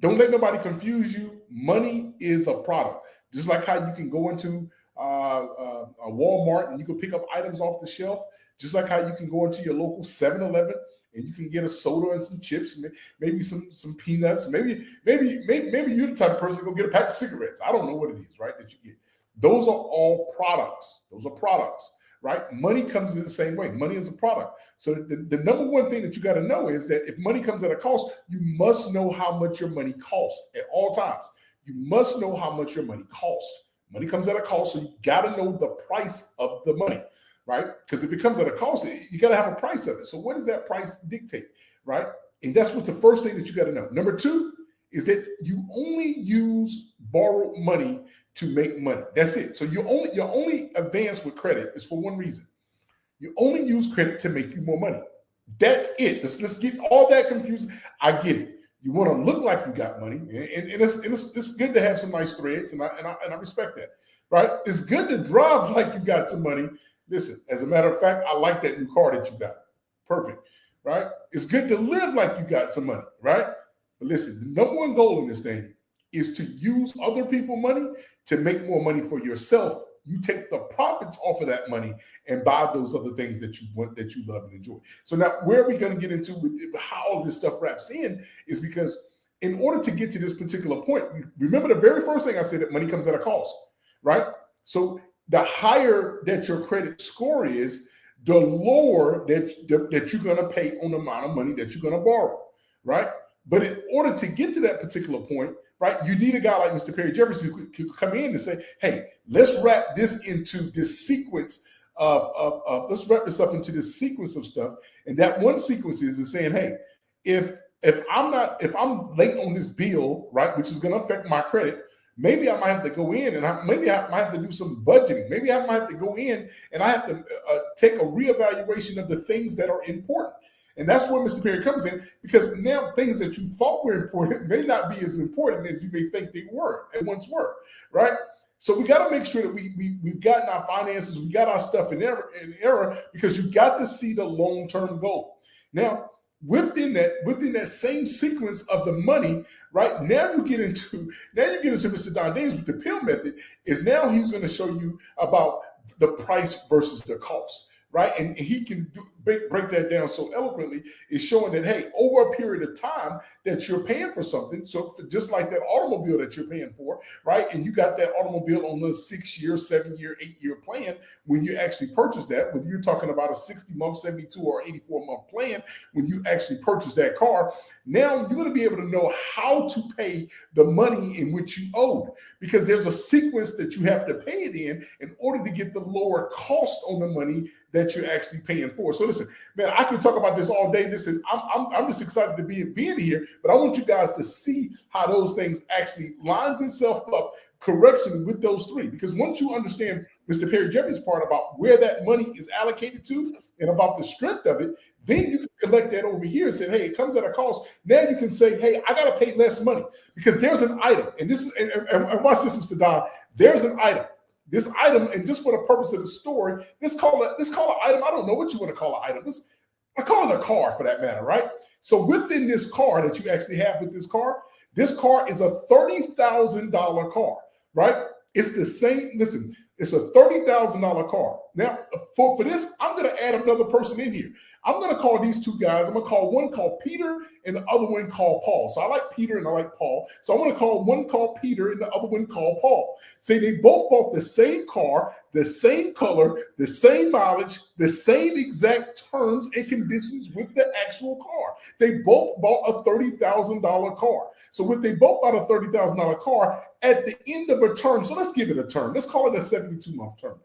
Don't let nobody confuse you. Money is a product. Just like how you can go into a Walmart and you can pick up items off the shelf, just like how you can go into your local 7-Eleven and you can get a soda and some chips, and maybe some peanuts. Maybe you're the type of person to go get a pack of cigarettes. I don't know what it is, right, that you get. Those are all products. Those are products, right? Money comes in the same way. Money is a product. So the number one thing that you got to know is that if money comes at a cost, you must know how much your money costs at all times. You must know how much your money costs. Money comes at a cost, so you got to know the price of the money, right? Because if it comes at a cost, you got to have a price of it. So what does that price dictate, right? And that's what the first thing that you got to know. Number two is that you only use borrowed money to make money. That's it. So your only advance with credit is for one reason. You only use credit to make you more money. That's it. Let's get all that confused. I get it. You want to look like you got money, and it's good to have some nice threads, and I respect that, right? It's good to drive like you got some money. Listen, as a matter of fact, I like that new car that you got. Perfect, right? It's good to live like you got some money, right? But listen, the number one goal in this thing is to use other people's money to make more money for yourself. You take the profits off of that money and buy those other things that you want, that you love and enjoy. So now where are we going to get into with how all this stuff wraps in is because in order to get to this particular point, remember the very first thing I said, that money comes at a cost, right? So the higher that your credit score is, the lower that you're going to pay on the amount of money that you're going to borrow, right? But in order to get to that particular point, right, you need a guy like Mr. Perry Jeffries who could come in and say, hey, let's wrap this into this sequence let's wrap this up into this sequence of stuff. And that one sequence is saying, hey, if I'm late on this bill, right, which is going to affect my credit, maybe I might have to go in and maybe I might have to do some budgeting. Maybe I might have to go in and I have to take a reevaluation of the things that are important. And that's where Mr. Perry comes in, because now things that you thought were important may not be as important as you may think they were and once were, right? So we got to make sure that we've gotten our finances, we got our stuff in error, because you got to see the long-term goal. Now, within that same sequence of the money, right? Now you get into Mr. Don Davis with the P.I.L.L method. Is now he's going to show you about the price versus the cost. Right, and he can break that down so eloquently, is showing that, hey, over a period of time that you're paying for something, so just like that automobile that you're paying for, right, and you got that automobile on the 6-year, 7-year, 8-year plan, when you actually purchase that, whether you're talking about a 60-month, 72 or 84-month plan, when you actually purchase that car, now you're going to be able to know how to pay the money in which you owed, because there's a sequence that you have to pay it in order to get the lower cost on the money that you're actually paying for. So listen, man, I can talk about this all day. Listen, I'm just excited to be being here, but I want you guys to see how those things actually lines itself up correctly with those three. Because once you understand Mr. Perry Jeffries' part about where that money is allocated to and about the strength of it, then you can collect that over here and say, hey, it comes at a cost. Now you can say, hey, I got to pay less money because there's an item. And this is, and watch this, Mr. Don, there's an item. This item, and just for the purpose of the story, let's call it an item. I don't know what you want to call an item. I call it a car for that matter, right? So within this car that you actually have with this car is a $30,000 car, right? It's the same, listen, it's a $30,000 car. Now, for this, I'm going to add another person in here. I'm going to call these two guys. I'm going to call one called Peter and the other one called Paul. So I like Peter and I like Paul. So I'm going to call one called Peter and the other one called Paul. Say they both bought the same car, the same color, the same mileage, the same exact terms and conditions with the actual car. They both bought a $30,000 car. So when they both bought a $30,000 car, at the end of a term, so let's give it a term. Let's call it a 72-month term.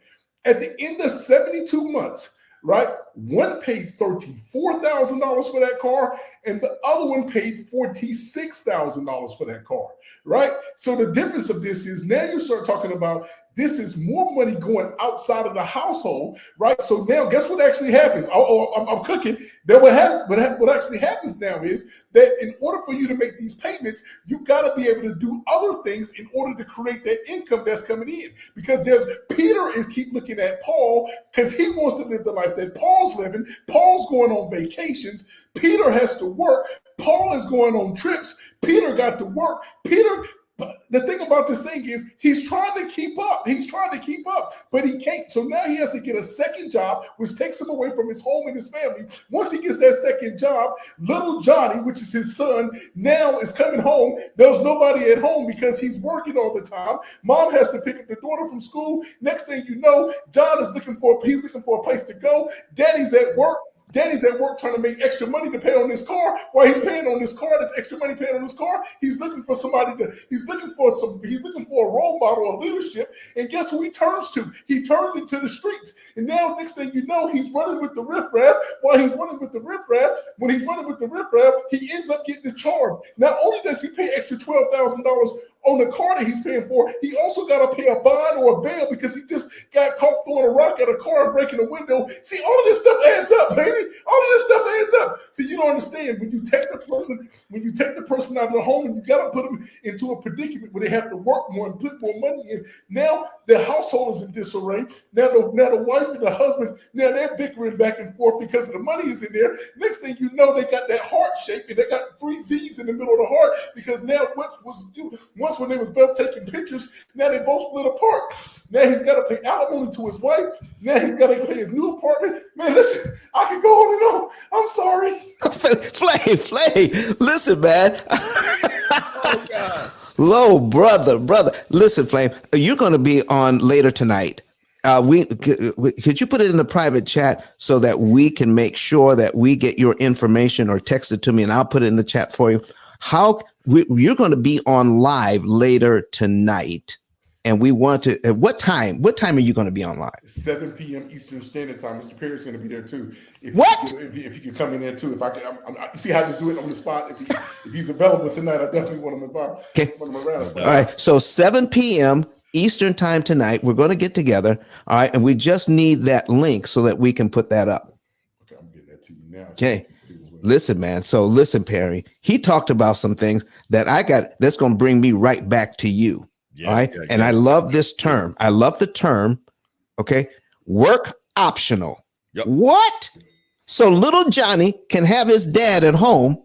At the end of 72 months, right, one paid $34,000 for that car and the other one paid $46,000 for that car, right? So the difference of this is now you start talking about this is more money going outside of the household, right? So now guess what actually happens? I'm cooking. Then what actually happens now is that in order for you to make these payments, you got to be able to do other things in order to create that income that's coming in. Because Peter is keep looking at Paul because he wants to live the life that Paul's Paul's living. Paul's going on vacations. Peter has to work. Paul is going on trips. Peter got to work. But the thing about this thing is he's trying to keep up. He's trying to keep up, but he can't. So now he has to get a second job, which takes him away from his home and his family. Once he gets that second job, little Johnny, which is his son, now is coming home. There's nobody at home because he's working all the time. Mom has to pick up the daughter from school. Next thing you know, John is looking for a place to go. Daddy's at work. Daddy's at work trying to make extra money to pay on this car. While he's paying on this car, this extra money paying on this car, he's looking for he's looking for a role model of leadership. And guess who he turns to? He turns into the streets. And now next thing you know, he's running with the riffraff. While he's running with the riffraff, when he's running with the riffraff, he ends up getting charged. Not only does he pay extra $12,000 on the car that he's paying for, he also got to pay a bond or a bail because he just got caught throwing a rock at a car and breaking a window. See, all of this stuff adds up, baby. All of this stuff adds up. See, you don't understand when you take the person out of the home and you got to put them into a predicament where they have to work more and put more money in. Now the household is in disarray. Now the wife and the husband, now they're bickering back and forth because the money is in there. Next thing you know, they got that heart shape and they got 3 Z's in the middle of the heart because now once when they was both taking pictures, now they both split apart. Now he's got to pay alimony to his wife. Now he's got to pay his new apartment. Man, listen, I can go on and on. I'm sorry. Flay, listen, man. Oh, God. Low, brother. Listen, Flame, you're going to be on later tonight. Could you put it in the private chat so that we can make sure that we get your information, or text it to me and I'll put it in the chat for you? You're going to be on live later tonight, and we want to. At what time? What time are you going to be on live? 7 p.m. Eastern Standard Time. Mr. Perry's going to be there too. If you could come in there too. If I can, see how I just do it on the spot. If he's available tonight, I definitely want him involved. Okay. Want him around. All right. So 7 p.m. Eastern time tonight, we're going to get together. All right, and we just need that link so that we can put that up. Okay, I'm getting that to you now. Okay. Listen, man. So listen, Perry, he talked about some things that I got that's going to bring me right back to you. Yeah, all right. Yeah, and I love this term. I love the term. Okay. Work optional. Yep. What? So little Johnny can have his dad at home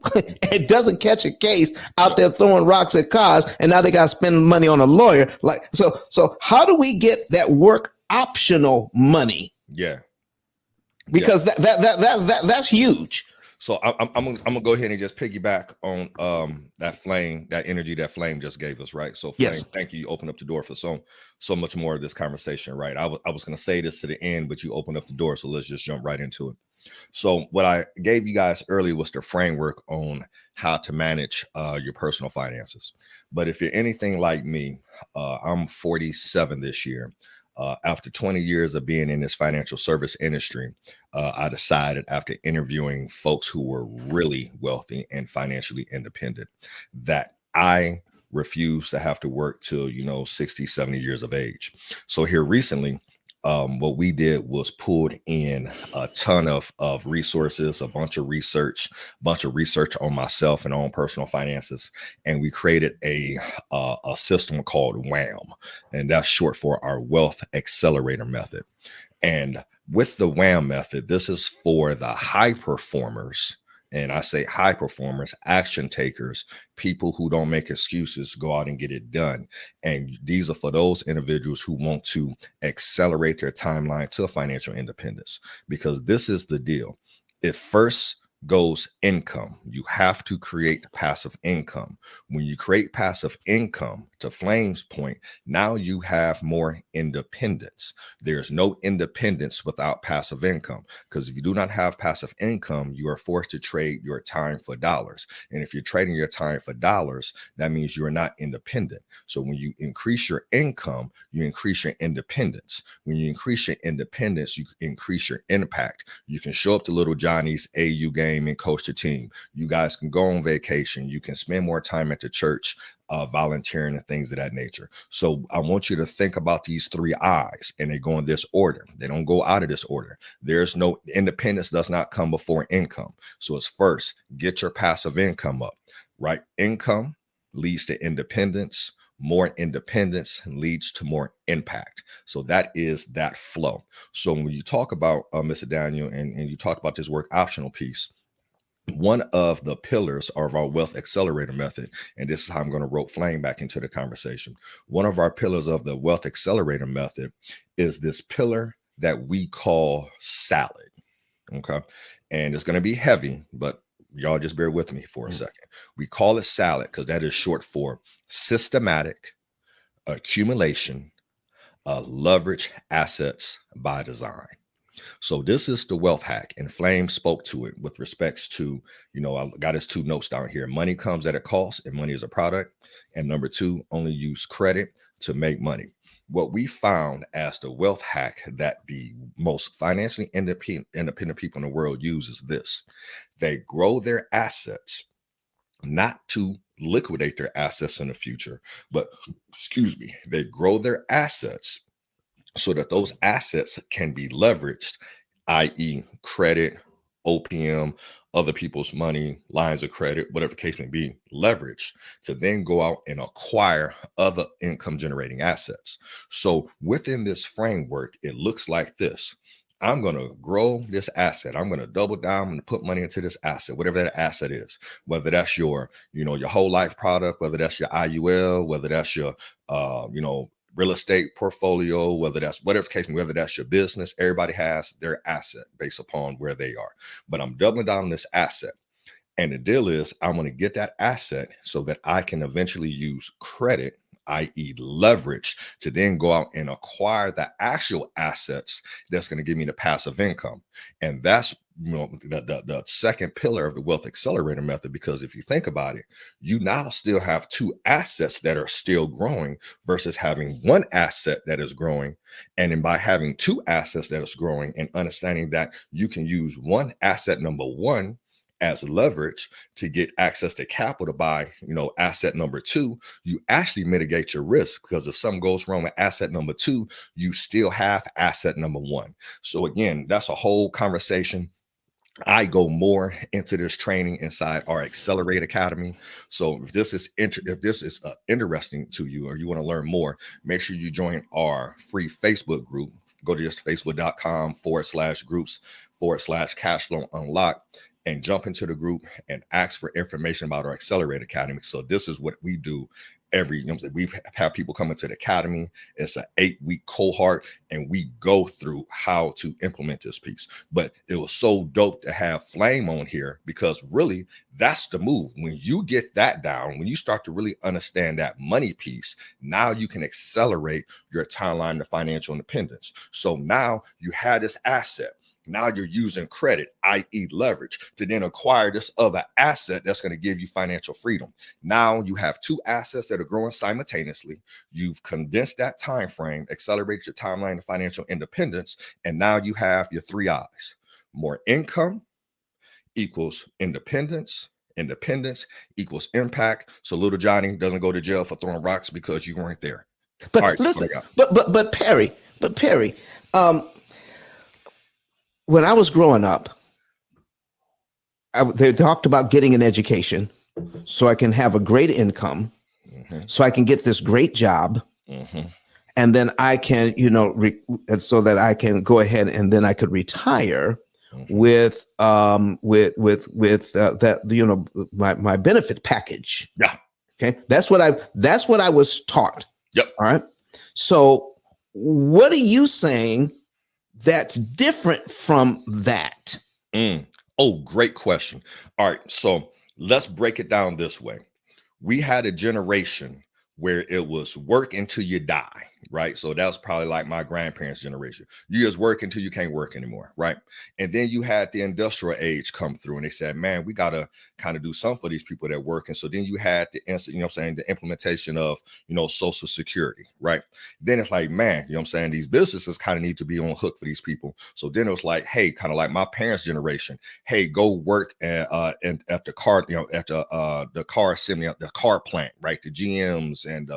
and doesn't catch a case out there throwing rocks at cars. And now they got to spend money on a lawyer. So how do we get that work optional money? Yeah. Because that's huge. So I'm gonna go ahead and just piggyback on that energy that Flame just gave us, right? So Flame, yes. Thank you. You opened up the door for so much more of this conversation, right? I was gonna say this to the end, but you opened up the door, so let's just jump right into it. So what I gave you guys earlier was the framework on how to manage your personal finances. But if you're anything like me, I'm 47 this year. After 20 years of being in this financial service industry, I decided, after interviewing folks who were really wealthy and financially independent, that I refuse to have to work till 60, 70 years of age. So here recently, what we did was pulled in a ton of resources, a bunch of research on myself and on personal finances, and we created a system called WHAM, and that's short for our Wealth Accelerator Method. And with the WHAM method, this is for the high performers. And I say high performers, action takers, people who don't make excuses, go out and get it done. And these are for those individuals who want to accelerate their timeline to financial independence, because this is the deal. It first goes income. You have to create passive income. When you create passive income, to Flame's point, now you have more independence. There's no independence without passive income, because if you do not have passive income, you are forced to trade your time for dollars. And if you're trading your time for dollars, that means you're not independent. So when you increase your income, you increase your independence. When you increase your independence, you increase your impact. You can show up to little Johnny's AU game and coach the team. You guys can go on vacation. You can spend more time at the church, volunteering and things of that nature. So I want you to think about these 3 I's, and they go in this order. They don't go out of this order. There's no independence does not come before income. So it's first, get your passive income up, right? Income leads to independence. More independence leads to more impact. So that is that flow. So when you talk about Mr. Daniel, and you talk about this work optional piece, one of the pillars of our wealth accelerator method, and this is how I'm going to rope Flame back into the conversation. One of our pillars of the wealth accelerator method is this pillar that we call salad. Okay. And it's going to be heavy, but y'all just bear with me for a second. We call it salad because that is short for systematic accumulation of leverage assets by design. So this is the wealth hack, and Flame spoke to it with respects to, I got his 2 notes down here. Money comes at a cost, and money is a product. And number 2, only use credit to make money. What we found as the wealth hack that the most financially independent people in the world use is this: they grow their assets, not to liquidate their assets in the future, but they grow their assets so that those assets can be leveraged, i.e. credit, OPM, other people's money, lines of credit, whatever the case may be, leveraged to then go out and acquire other income generating assets. So within this framework, it looks like this. I'm going to grow this asset. I'm going to double down and put money into this asset, whatever that asset is, whether that's your whole life product, whether that's your IUL, whether that's your, real estate portfolio, whether that's whatever case, whether that's your business. Everybody has their asset based upon where they are. But I'm doubling down on this asset. And the deal is I'm going to get that asset so that I can eventually use credit, i.e. leverage, to then go out and acquire the actual assets that's going to give me the passive income. And that's the second pillar of the wealth accelerator method, because if you think about it, you now still have 2 assets that are still growing versus having 1 asset that is growing. And then by having 2 assets that is growing and understanding that you can use one asset, number 1, as leverage to get access to capital to buy, asset number 2, you actually mitigate your risk, because if something goes wrong with asset number 2, you still have asset number 1. So again, that's a whole conversation. I go more into this training inside our Accelerate Academy. So if this is interesting to you, or you want to learn more, make sure you join our free Facebook group. Go to just facebook.com/groups/cashflow unlock and jump into the group and ask for information about our Accelerate Academy. So this is what we do we have people come into the academy. It's an 8-week cohort, and we go through how to implement this piece. But it was so dope to have Flame on here, because really that's the move. When you get that down, when you start to really understand that money piece, now you can accelerate your timeline to financial independence. So now you have this asset. Now you're using credit, i.e. leverage, to then acquire this other asset that's going to give you financial freedom. Now you have 2 assets that are growing simultaneously. You've condensed that time frame, accelerated your timeline to financial independence, and now you have your 3 I's. More income equals independence. Independence equals impact. So little Johnny doesn't go to jail for throwing rocks because you weren't there. But right, listen, but Perry, when I was growing up, they talked about getting an education so I can have a great income, so I can get this great job, and then I can, so that I can go ahead and then I could retire with that, my benefit package. Yeah. Okay, that's what I was taught. Yep. All right. So, what are you saying that's different from that? Oh, great question. All right. So let's break it down this way. We had a generation where it was work until you die, right? So that was probably like my grandparents' generation. You just work until you can't work anymore, right? And then you had the industrial age come through, and they said, man, we got to kind of do something for these people that work. And so then you had the the implementation of, Social Security, right? Then it's like, man, these businesses kind of need to be on hook for these people. So then it was like, hey, kind of like my parents' generation, hey, go work at the car, at the car assembly, the car plant, right? The GMs and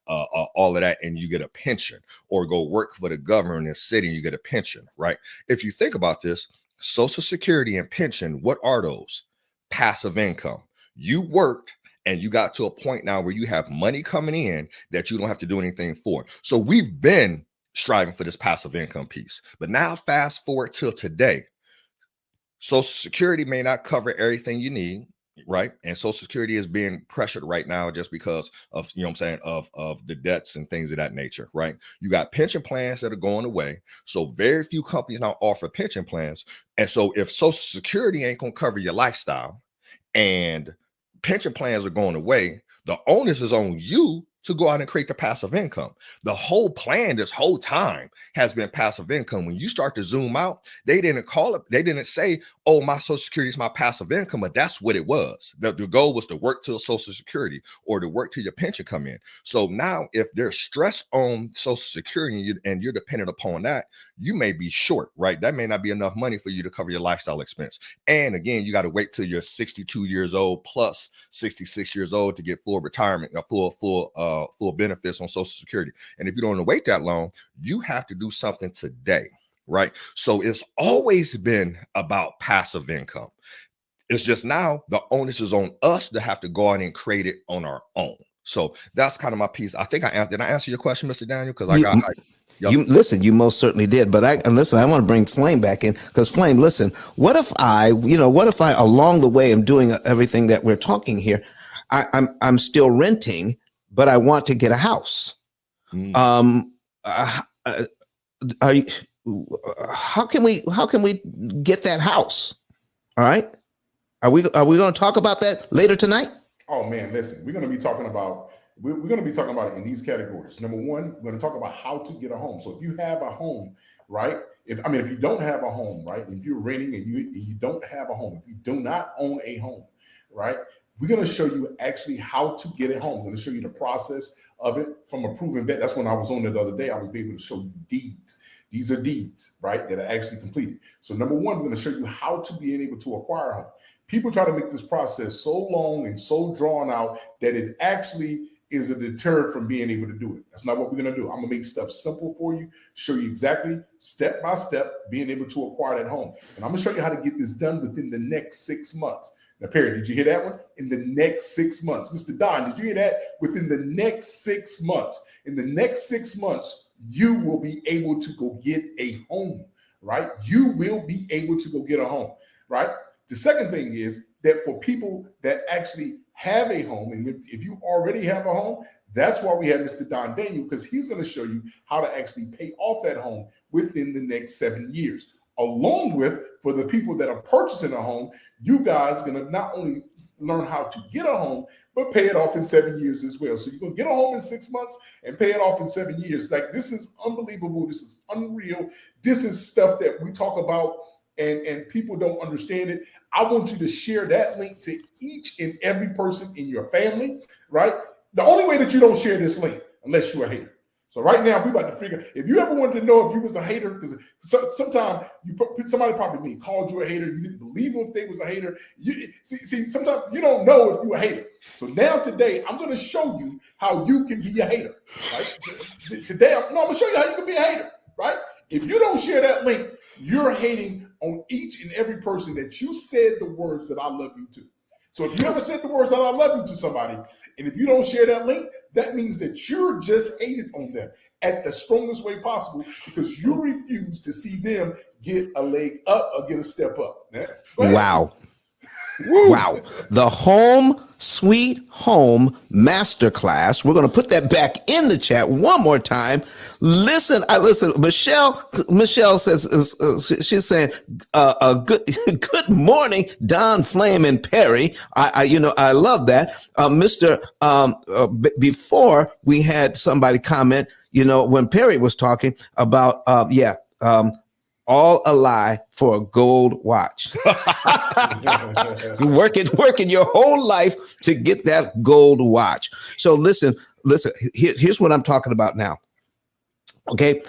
all of that, and you get a pension, or go work for the government in the city and you get a pension, right? If you think about this, Social Security and pension, what are those? Passive income. You worked And you got to a point now where you have money coming in that you don't have to do anything for. So we've been striving for this passive income piece. But now fast forward till today. Social Security may not cover everything you need, right? And Social Security is being pressured right now just because of, you know what I'm saying, of the debts and things of that nature, right? You got pension plans that are going away. So very few companies now offer pension plans. And so if Social Security ain't going to cover your lifestyle and pension plans are going away, the onus is on you to go out and create the passive income. The whole plan this whole time has been passive income. When you start to zoom out, they didn't call it, they didn't say, oh, my Social Security is my passive income, but that's what it was. The goal was to work to Social Security or to work till your pension come in. So now if there's stress on Social Security and you're dependent upon that, you may be short, right? That may not be enough money for you to cover your lifestyle expense. And again, you got to wait till you're 62 years old plus 66 years old to get full retirement, full benefits on Social Security. And if you don't want to wait that long, you have to do something today, right? So it's always been about passive income. It's just now the onus is on us to have to go out and create it on our own. So that's kind of my piece. I think did I answer your question, Mr. Daniel? Because I got you listen, you most certainly did. But I want to bring Flame back in, because Flame, listen, what if I along the way I'm doing everything that we're talking here, I'm still renting, but I want to get a house. How can we get that house? All right. Are we going to talk about that later tonight? Oh man, listen, we're going to be talking about it in these categories. Number one, we're going to talk about how to get a home. So if you have a home, right? If you don't have a home, right? If you're renting and you don't have a home, if you do not own a home, right? We're going to show you actually how to get a home. We're going to show you the process of it from a proven vet. That's when I was on it the other day. I was able to show you deeds. These are deeds, right, that are actually completed. So number one, we're going to show you how to be able to acquire a home. People try to make this process so long and so drawn out that it actually is a deterrent from being able to do it. That's not what we're going to do. I'm going to make stuff simple for you, show you exactly step by step being able to acquire that home. And I'm going to show you how to get this done within the next 6 months. Now, Perry, did you hear that one? In the next 6 months. Mr. Don, did you hear that? Within the next 6 months. In the next 6 months, you will be able to go get a home, right? You will be able to go get a home, right? The second thing is that for people that actually have a home, and if you already have a home, that's why we have Mr. Don Daniel, because he's going to show you how to actually pay off that home within the next 7 years. Along with, for the people that are purchasing a home, you guys are going to not only learn how to get a home, but pay it off in 7 years as well. So you're going to get a home in 6 months and pay it off in 7 years. Like, this is unbelievable. This is unreal. This is stuff that we talk about and people don't understand it. I want you to share that link to each and every person in your family, right? The only way that you don't share this link, unless you're a hater. So right now, we're about to figure, if you ever wanted to know if you was a hater, because sometimes somebody probably called you a hater, you didn't believe them if they was a hater. See, sometimes you don't know if you're a hater. So now today, I'm going to show you how you can be a hater, right? Today, I'm going to show you how you can be a hater, right? If you don't share that link, you're hating on each and every person that you said the words that I love you to. So if you ever said the words that I love you to somebody, and if you don't share that link, that means that you're just hated on them at the strongest way possible, because you refuse to see them get a leg up or get a step up. Wow. Wow. The Home Sweet Home Masterclass. We're going to put that back in the chat one more time. Listen. Michelle says, she's saying, good morning, Don, Flame, and Perry. I love that. Before we had somebody comment, when Perry was talking about, all a lie for a gold watch. working your whole life to get that gold watch. So listen, here's what I'm talking about now. Okay.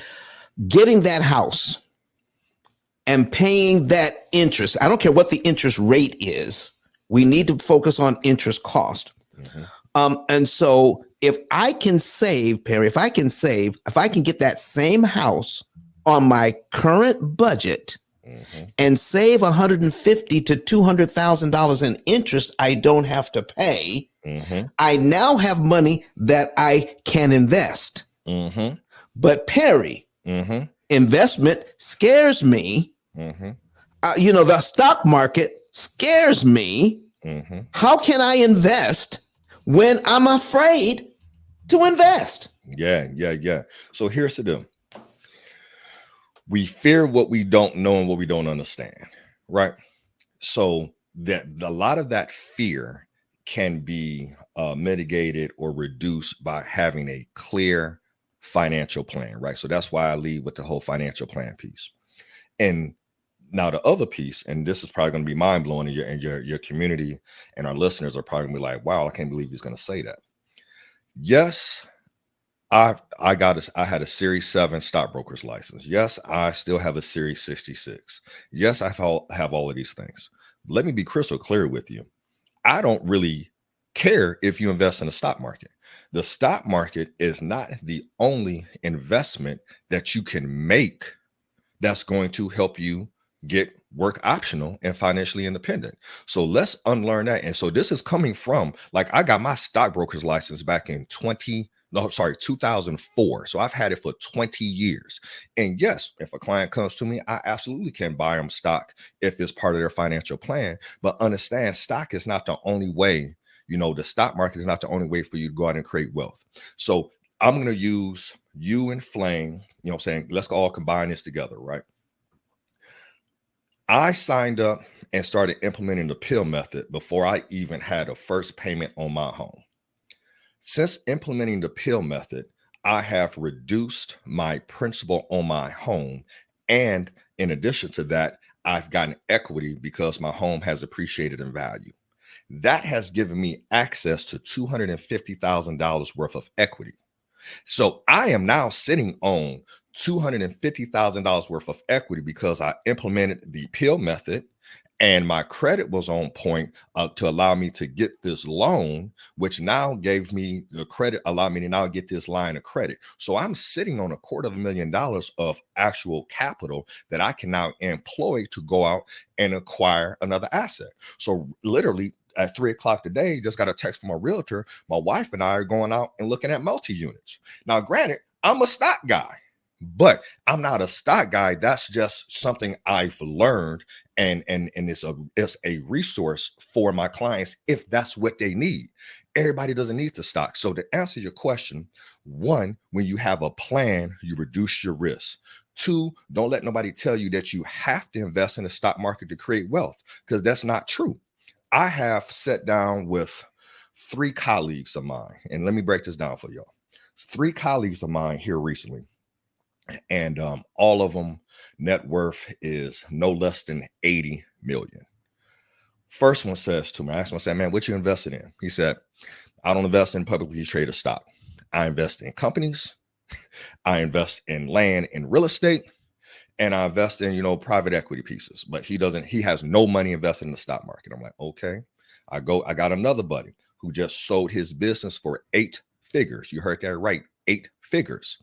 Getting that house and paying that interest. I don't care what the interest rate is. We need to focus on interest cost. Mm-hmm. And so if I can save, Perry, if I can get that same house on my current budget, mm-hmm, and save $150,000 to $200,000 in interest I don't have to pay, Mm-hmm. I now have money that I can invest. Mm-hmm. But Perry, Mm-hmm. investment scares me. Mm-hmm. The stock market scares me. Mm-hmm. How can I invest when I'm afraid to invest? Yeah. So here's the deal. We fear what we don't know and what we don't understand, right? So that a lot of that fear can be mitigated or reduced by having a clear financial plan, right? So that's why I lead with the whole financial plan piece. And now the other piece, and this is probably going to be mind blowing, and your community and our listeners are probably going to be like, "Wow, I can't believe he's going to say that." Yes, I had a Series 7 stockbroker's license. Yes, I still have a Series 66. Yes, have all of these things. Let me be crystal clear with you. I don't really care if you invest in the stock market. The stock market is not the only investment that you can make that's going to help you get work optional and financially independent. So let's unlearn that. And so this is coming from, like, I got my stockbroker's license back in 2004. So I've had it for 20 years. And yes, if a client comes to me, I absolutely can buy them stock if it's part of their financial plan. But understand, stock is not the only way. The stock market is not the only way for you to go out and create wealth. So I'm going to use you and Flame, let's all combine this together, right? I signed up and started implementing the P.I.L.L method before I even had a first payment on my home. Since implementing the P.I.L.L method, I have reduced my principal on my home. And in addition to that, I've gotten equity because my home has appreciated in value. That has given me access to $250,000 worth of equity. So I am now sitting on $250,000 worth of equity because I implemented the P.I.L.L method, and my credit was on point to allow me to get this loan, which now gave me the credit, allowed me to now get this line of credit. So I'm sitting on $250,000 of actual capital that I can now employ to go out and acquire another asset. So literally at 3:00 today, just got a text from a realtor. My wife and I are going out and looking at multi-units. Now, granted, I'm a stock guy, but I'm not a stock guy. That's just something I've learned, and it's a resource for my clients if that's what they need. Everybody doesn't need the stock. So to answer your question, one, when you have a plan, you reduce your risk. Two, don't let nobody tell you that you have to invest in the stock market to create wealth, because that's not true. I have sat down with 3 colleagues of mine, and let me break this down for y'all. 3 colleagues of mine here recently, and all of them net worth is no less than 80 million. First one says to me, I asked him, I said, "Man, what you invested in?" He said, "I don't invest in publicly traded stock. I invest in companies. I invest in land and real estate, and I invest in, private equity pieces." But he has no money invested in the stock market. I'm like, okay. I got another buddy who just sold his business for 8 figures. You heard that right, 8 figures.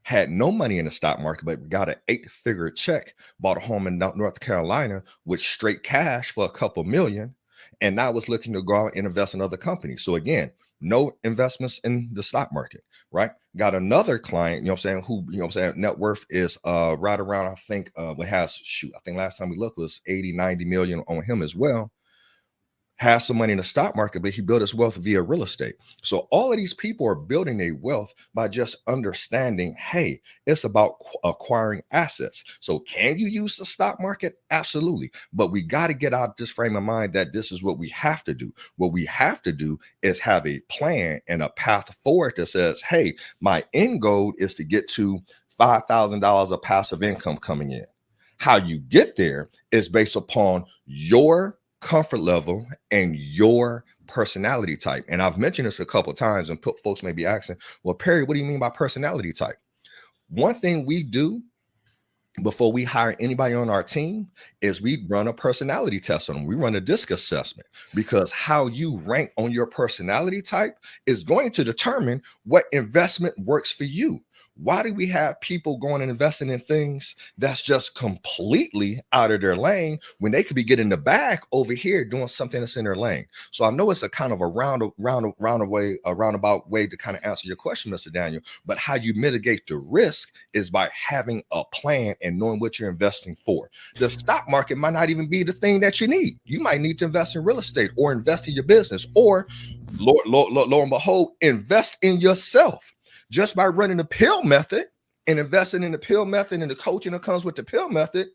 Had no money in the stock market, but got an 8-figure check, bought a home in North Carolina with straight cash for a couple million, and now was looking to go out and invest in other companies. So again, no investments in the stock market, right? Got another client, who, net worth is right around, I think, I think last time we looked was 80, 90 million on him as well. Has some money in the stock market, but he built his wealth via real estate. So all of these people are building a wealth by just understanding, hey, it's about acquiring assets. So can you use the stock market? Absolutely. But we got to get out of this frame of mind that this is what we have to do. What we have to do is have a plan and a path forward that says, hey, my end goal is to get to $5,000 of passive income coming in. How you get there is based upon your comfort level and your personality type. And I've mentioned this a couple of times, and folks may be asking, well, Perry, what do you mean by personality type? One thing we do before we hire anybody on our team is we run a personality test on them. We run a DISC assessment, because how you rank on your personality type is going to determine what investment works for you. Why do we have people going and investing in things that's just completely out of their lane when they could be getting the bag over here doing something that's in their lane? So I know it's a kind of a roundabout way to kind of answer your question, Mr. Daniel. But how you mitigate the risk is by having a plan and knowing what you're investing for. The stock market might not even be the thing that you need. You might need to invest in real estate or invest in your business, or lo and behold, invest in yourself. Just by running the P.I.L.L method and investing in the P.I.L.L method and the coaching that comes with the P.I.L.L method,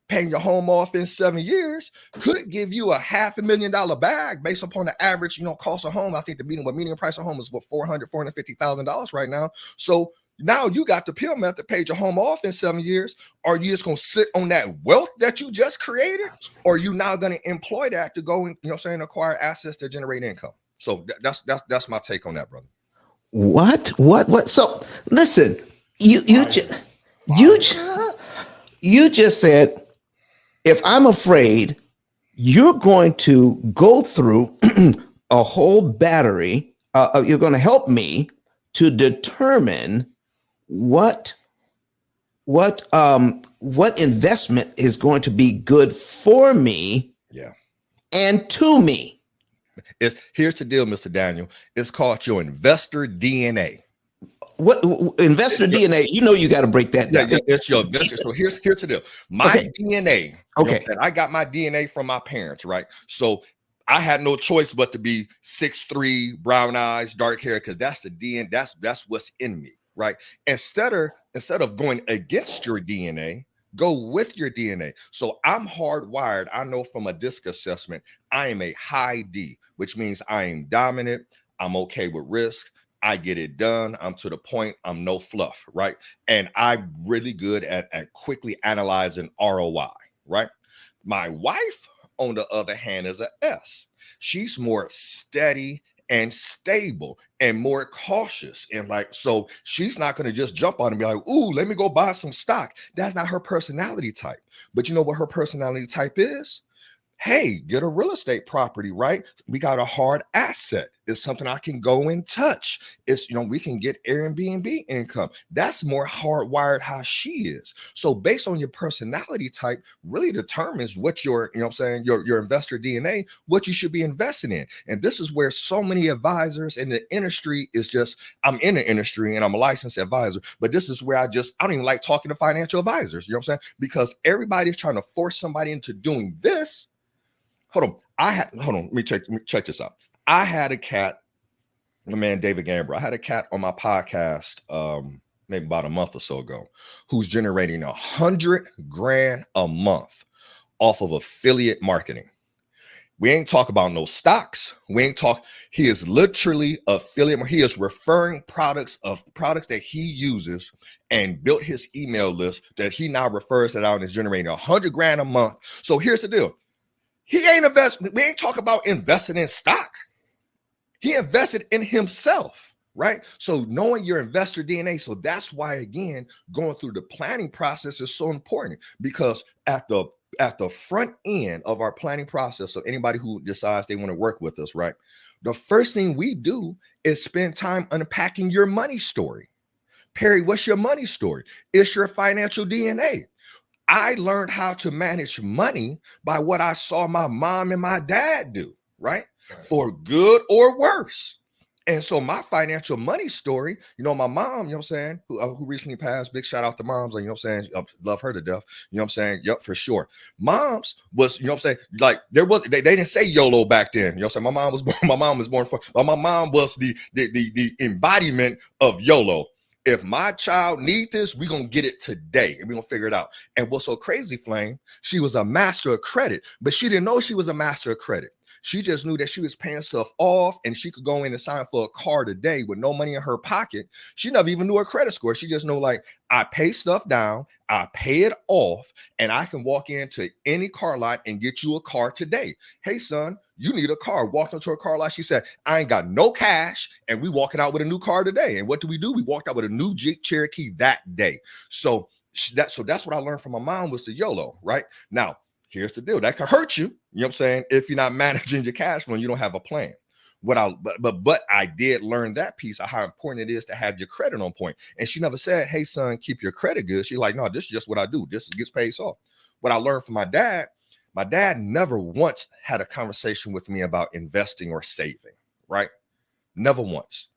paying your home off in 7 years could give you a $500,000 bag based upon the average, cost of home. I think the median price of home is what, $450,000 right now. So now you got the P.I.L.L method, paid your home off in 7 years. Are you just going to sit on that wealth that you just created? Or are you now going to employ that to go and, acquire assets that generate income? So that's my take on that, brother. What? So listen, you just said, if I'm afraid, you're going to go through a whole battery. You're going to help me to determine what investment is going to be good for me, and to me. Here's the deal, Mr. Daniel. It's called your investor DNA. What investor DNA? You got to break that down. Yeah, it's your investor. So here's the deal. My DNA. Okay. I got my DNA from my parents, right? So I had no choice but to be 6'3", brown eyes, dark hair, because that's the DNA. That's what's in me, right? Instead of going against your DNA, go with your DNA. So I'm hardwired. I know from a DISC assessment, I am a high D, which means I am dominant. I'm okay with risk. I get it done. I'm to the point. I'm no fluff, right? And I'm really good at quickly analyzing ROI, right? My wife, on the other hand, is a S. She's more steady and stable and more cautious. And so she's not going to just jump on and be like, ooh, let me go buy some stock. That's not her personality type. But you know what her personality type is? Hey, get a real estate property, right? We got a hard asset. It's something I can go and touch. It's, we can get Airbnb income. That's more hardwired how she is. So based on your personality type really determines what your investor DNA, what you should be investing in. And this is where so many advisors in the industry is just, I'm in the industry and I'm a licensed advisor, but this is where I don't even like talking to financial advisors, because everybody's trying to force somebody into doing this. Hold on. Let me check this out. I had a cat, my man David Gamber. I had a cat on my podcast maybe about a month or so ago, who's generating $100,000 a month off of affiliate marketing. We ain't talk about no stocks. He is literally affiliate. He is referring products that he uses and built his email list that he now refers it out and is generating $100,000 a month. So here's the deal. We ain't talk about investing in stock. He invested in himself, right? So knowing your investor DNA. So that's why, again, going through the planning process is so important, because at the front end of our planning process, so anybody who decides they want to work with us, right? The first thing we do is spend time unpacking your money story. Perry, what's your money story? It's your financial DNA. I learned how to manage money by what I saw my mom and my dad do, right? For good or worse. And so my financial money story, my mom, who recently passed, big shout out to moms, love her to death, yep, for sure. Moms was, like they didn't say YOLO back then, my mom was born for, but my mom was the embodiment of YOLO. If my child need this, we're going to get it today and we're going to figure it out. And what's so crazy, Flame, she was a master of credit, but she didn't know she was a master of credit. She just knew that she was paying stuff off and she could go in and sign for a car today with no money in her pocket. She never even knew her credit score. She just knew, I pay stuff down, I pay it off, and I can walk into any car lot and get you a car today. Hey, son, you need a car. Walked into a car lot. She said, I ain't got no cash, and we walking out with a new car today. And what do? We walked out with a new Jeep Cherokee that day. So that's what I learned from my mom was the YOLO, right? Now, here's the deal. That can hurt you, if you're not managing your cash flow and you don't have a plan. But I did learn that piece of how important it is to have your credit on point. And she never said, hey son, keep your credit good. She's like, no, this is just what I do. This gets paid off. What I learned from my dad never once had a conversation with me about investing or saving, right? Never once.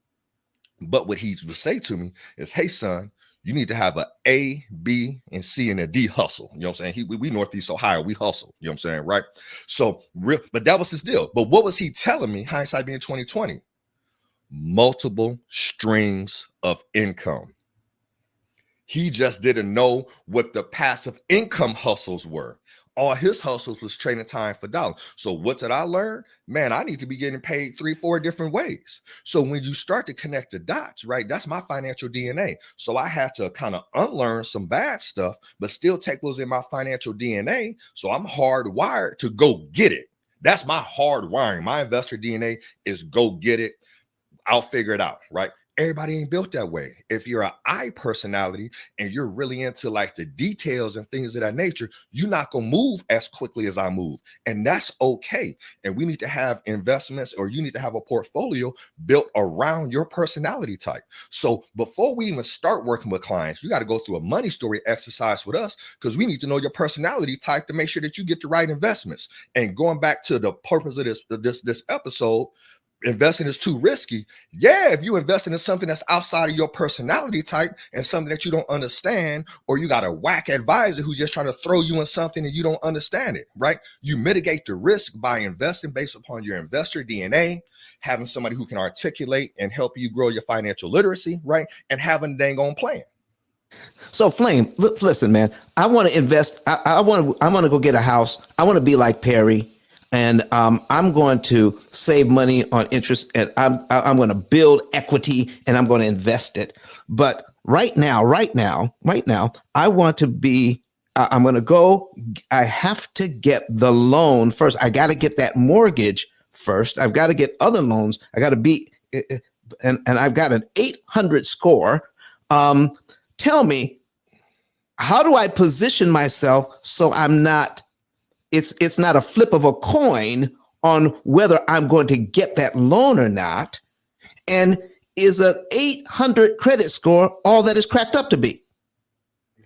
But what he would say to me is, hey son, you need to have A, B, and C, and a D hustle. You know what I'm saying? We Northeast Ohio, we hustle. You know what I'm saying? Right. So real, but that was his deal. But what was he telling me? Hindsight being 2020, multiple streams of income. He just didn't know what the passive income hustles were. All his hustles was trading time for dollars. So what did I learn? Man, I need to be getting paid 3-4 different ways. So when you start to connect the dots, right, that's my financial DNA. So I had to kind of unlearn some bad stuff, but still take what's in my financial DNA. So I'm hardwired to go get it. That's my hardwiring. My investor DNA is go get it. I'll figure it out, right? Everybody ain't built that way. If you're an I personality and you're really into like the details and things of that nature, you're not going to move as quickly as I move. And that's okay. And we need to have investments, or you need to have a portfolio built around your personality type. So before we even start working with clients, you got to go through a money story exercise with us, because we need to know your personality type to make sure that you get the right investments. And going back to the purpose of this episode, investing is too risky. Yeah, if you invest in something that's outside of your personality type and something that you don't understand, or you got a whack advisor who's just trying to throw you in something and you don't understand it, right? You mitigate the risk by investing based upon your investor DNA, having somebody who can articulate and help you grow your financial literacy, right? And having a dang on plan. So Flame, listen, man, I want to invest. I want to go get a house. I want to be like Perry. And I'm going to save money on interest, and I'm going to build equity, and I'm going to invest it. But right now, I want to be. I'm going to go. I have to get the loan first. I got to get that mortgage first. I've got to get other loans. I got to be, and I've got an 800 score. Tell me, how do I position myself so I'm not? It's not a flip of a coin on whether I'm going to get that loan or not. And is an 800 credit score all that is cracked up to be?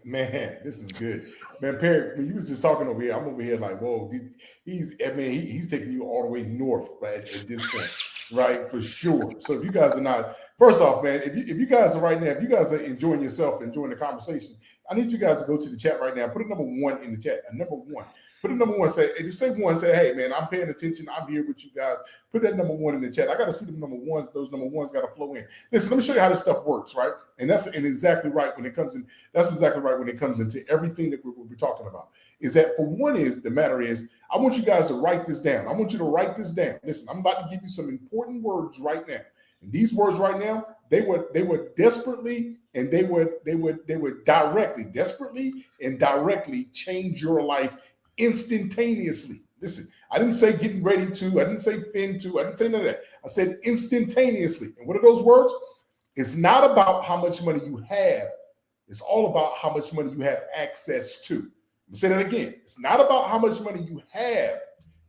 Man, this is good. Man, Perry, when you was just talking over here, I'm over here like, whoa, he's taking you all the way north, right, at this point, right, for sure. So if you guys are not, first off, man, if you guys are right now, if you guys are enjoying yourself, enjoying the conversation, I need you guys to go to the chat right now. Put a number 1 in the chat, a number 1. Put a number 1, just say 1, say, hey, man, I'm paying attention. I'm here with you guys. Put that number 1 in the chat. I got to see them number 1s. Those number 1s got to flow in. Listen, let me show you how this stuff works, right? And that's exactly right when it comes in. That's exactly right when it comes into everything that we're talking about. Is that for one is the matter is, I want you guys to write this down. I want you to write this down. Listen, I'm about to give you some important words right now. And these words right now, they would desperately and they would desperately and directly change your life instantaneously. Listen, I didn't say getting ready to, I didn't say fin to, I didn't say none of that. I said instantaneously. And what are those words? It's not about how much money you have. It's all about how much money you have access to. Let me say that again. It's not about how much money you have.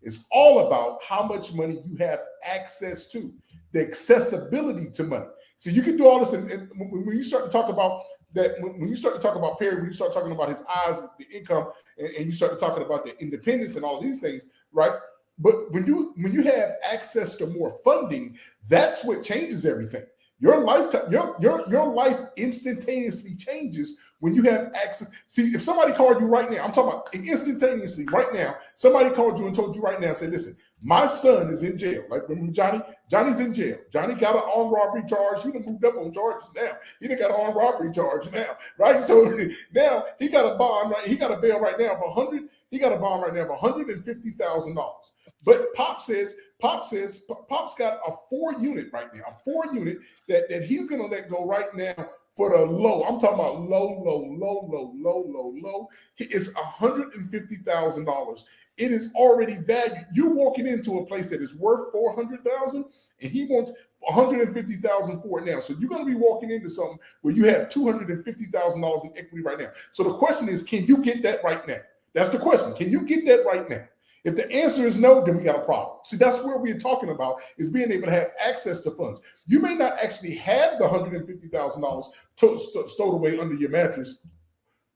It's all about how much money you have access to. The accessibility to money. So you can do all this, and when you start to talk about that, when you start to talk about Perry, when you start talking about his eyes, the income, and you start talking about the independence and all of these things, right? But when you have access to more funding, that's what changes everything. Your lifetime, your life instantaneously changes when you have access. See, if somebody called you right now, I'm talking about instantaneously right now, somebody called you and told you right now, say, listen, my son is in jail. Like, remember Johnny? Johnny's in jail. Johnny got an armed robbery charge. He done moved up on charges now. He done got an armed robbery charge now, right? So now he got a bond, right? He got a bail right now of he got a bond right now of $150,000. But Pop's got a 4-unit right now, a 4-unit that he's gonna let go right now for the low. I'm talking about low. It's $150,000. It is already valued. You're walking into a place that is worth $400,000, and he wants $150,000 for it now. So you're going to be walking into something where you have $250,000 in equity right now. So the question is, can you get that right now? That's the question. Can you get that right now? If the answer is no, then we got a problem. See, that's where we're talking about, is being able to have access to funds. You may not actually have the $150,000 stowed away under your mattress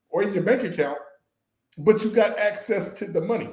or in your bank account, but you got access to the money.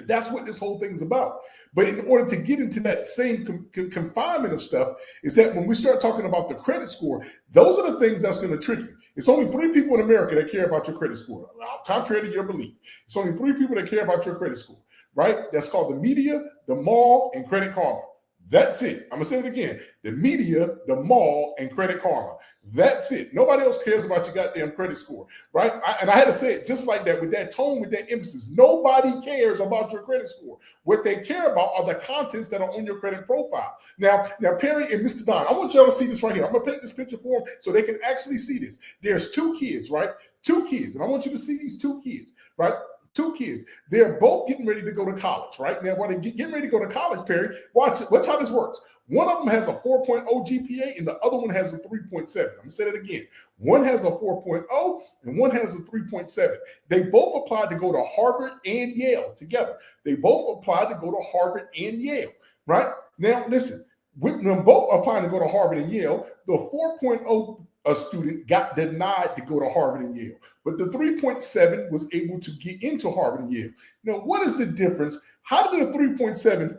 That's what this whole thing is about. But in order to get into that same confinement of stuff, is that when we start talking about the credit score, those are the things that's going to trick you. It's only 3 people in America that care about your credit score, contrary to your belief. It's only 3 people that care about your credit score, right? That's called the media, the mall, and Credit Karma. That's it. I'm going to say it again. The media, the mall, and Credit Karma. That's it. Nobody else cares about your goddamn credit score, right? And I had to say it just like that, with that tone, with that emphasis. Nobody cares about your credit score. What they care about are the contents that are on your credit profile. Now, Perry and Mr. Don, I want y'all to see this right here. I'm going to paint this picture for them so they can actually see this. There's 2 kids, right? 2 kids. And I want you to see these 2 kids, right? 2 kids. They're both getting ready to go to college, right? Now, while they're getting ready to go to college, Perry, watch how this works. One of them has a 4.0 GPA and the other one has a 3.7. I'm going to say that again. One has a 4.0 and one has a 3.7. They both applied to go to Harvard and Yale together. They both applied to go to Harvard and Yale, right? Now, listen, with them both applying to go to Harvard and Yale, the 4.0 a student got denied to go to Harvard and Yale, but the 3.7 was able to get into Harvard and Yale. Now, what is the difference? How did the 3.7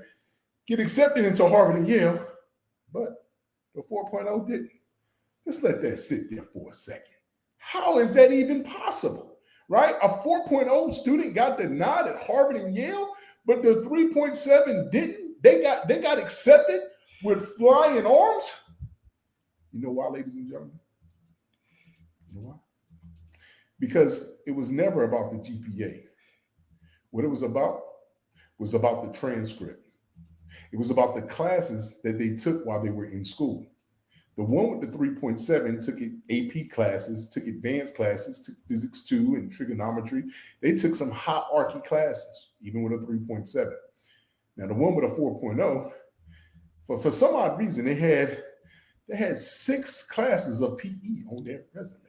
get accepted into Harvard and Yale, but the 4.0 didn't? Just let that sit there for a second. How is that even possible, right? A 4.0 student got denied at Harvard and Yale, but the 3.7 didn't. They got accepted with flying arms. You know why, ladies and gentlemen? You know why? Because it was never about the GPA. What it was about the transcript. It was about the classes that they took while they were in school. The one with the 3.7 took AP classes, took advanced classes, took physics 2 and trigonometry. They took some hierarchy classes, even with a 3.7. Now, the one with a 4.0, for some odd reason, they had 6 classes of PE on their resume.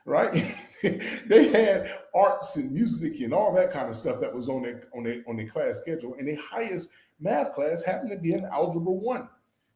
Right? They had arts and music and all that kind of stuff that was on their class schedule. And the highest math class happened to be in Algebra 1.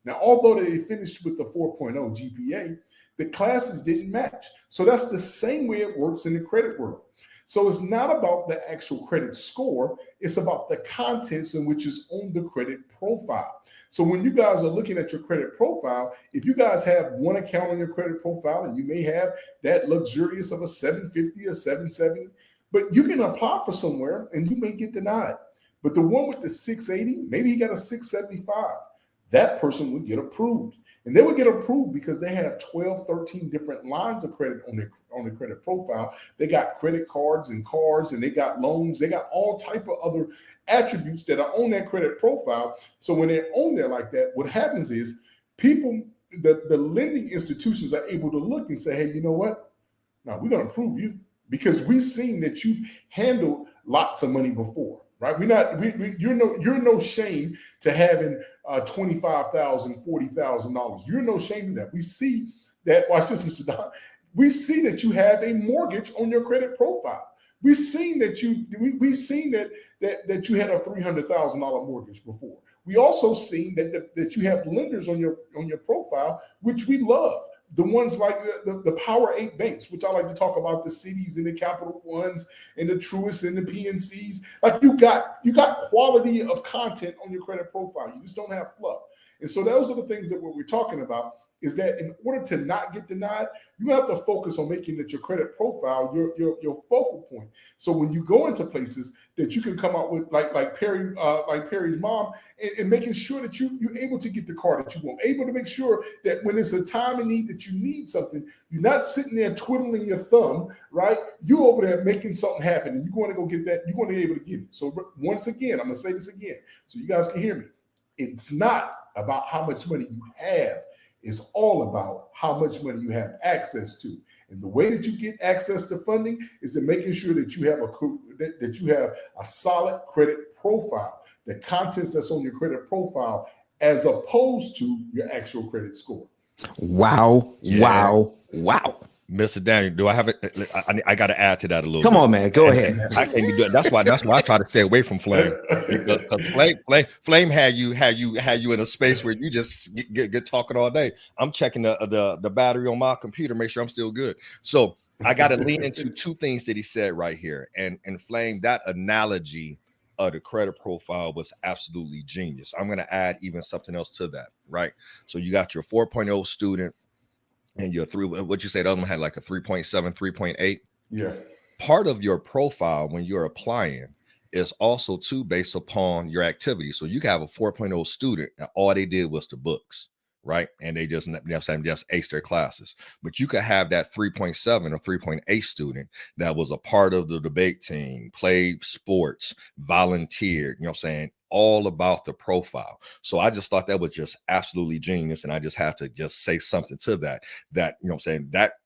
Now, although they finished with the 4.0 GPA, the classes didn't match. So that's the same way it works in the credit world. So it's not about the actual credit score. It's about the contents in which is on the credit profile. So when you guys are looking at your credit profile, if you guys have one account on your credit profile and you may have that luxurious of a 750 or 770, but you can apply for somewhere and you may get denied. But the one with the 680, maybe he got a 675, that person would get approved. And they would get approved because they have 12, 13 different lines of credit on their credit profile. They got credit cards and cars, and they got loans. They got all type of other attributes that are on that credit profile. So when they're on there like that, what happens is people, the lending institutions are able to look and say, hey, you know what? Now we're going to approve you because we've seen that you've handled lots of money before. Right? You're no shame to having $25,000, $40,000. You're no shame to that. We see that, watch this, Mr. Don. We see that you have a mortgage on your credit profile. We've seen that you had a $300,000 mortgage before. We also seen that you have lenders on your profile, which we love. The ones like the Power 8 banks, which I like to talk about, the Cities and the Capital Ones and the Truists and the PNCs. Like you got quality of content on your credit profile. You just don't have fluff. And so those are the things that we're talking about, is that in order to not get denied, you have to focus on making that your credit profile your focal point. So when you go into places that you can come out with like Perry's mom, and making sure that you're able to get the car that you want, able to make sure that when it's a time of need that you need something, you're not sitting there twiddling your thumb, right? You're over there making something happen, and you're going to go get that. You're going to be able to get it. So once again, I'm going to say this again so you guys can hear me. It's not about how much money you have. It's all about how much money you have access to. And the way that you get access to funding is to making sure that you have a solid credit profile, the contents that's on your credit profile, as opposed to your actual credit score. Wow, Yeah. wow, wow. Mr. Daniel, do I have it? I got to add to that a little Come bit. on, man. Go And ahead. I can't be doing. That's why I try to stay away from Flame, because Flame had you in a space where you just get talking all day. I'm checking the battery on my computer, make sure I'm still good. So I got to lean into two things that he said right here, and Flame, that analogy of the credit profile was absolutely genius. I'm going to add even something else to that, right? So you got your 4.0 student. And your what you say, the other one had like a 3.7, 3.8. Yeah. Part of your profile when you're applying is also too based upon your activity. So you can have a 4.0 student and all they did was the books, right? And they just aced their classes. But you could have that 3.7 or 3.8 student that was a part of the debate team, played sports, volunteered, all about the profile. So I just thought that was just absolutely genius. And I just have to just say something to that, that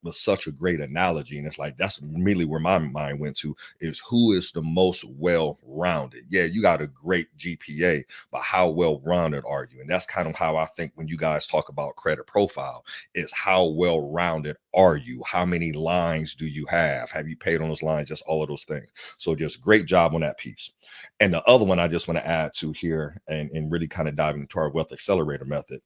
was such a great analogy. And it's like, that's immediately where my mind went to, is who is the most well-rounded. Yeah, you got a great GPA, but how well-rounded are you? And that's kind of how I think when you guys talk about credit profile, is how well-rounded are you? How many lines do you have? Have you paid on those lines? Just all of those things. So just great job on that piece. And the other one I just want to add to here and really kind of dive into our wealth accelerator method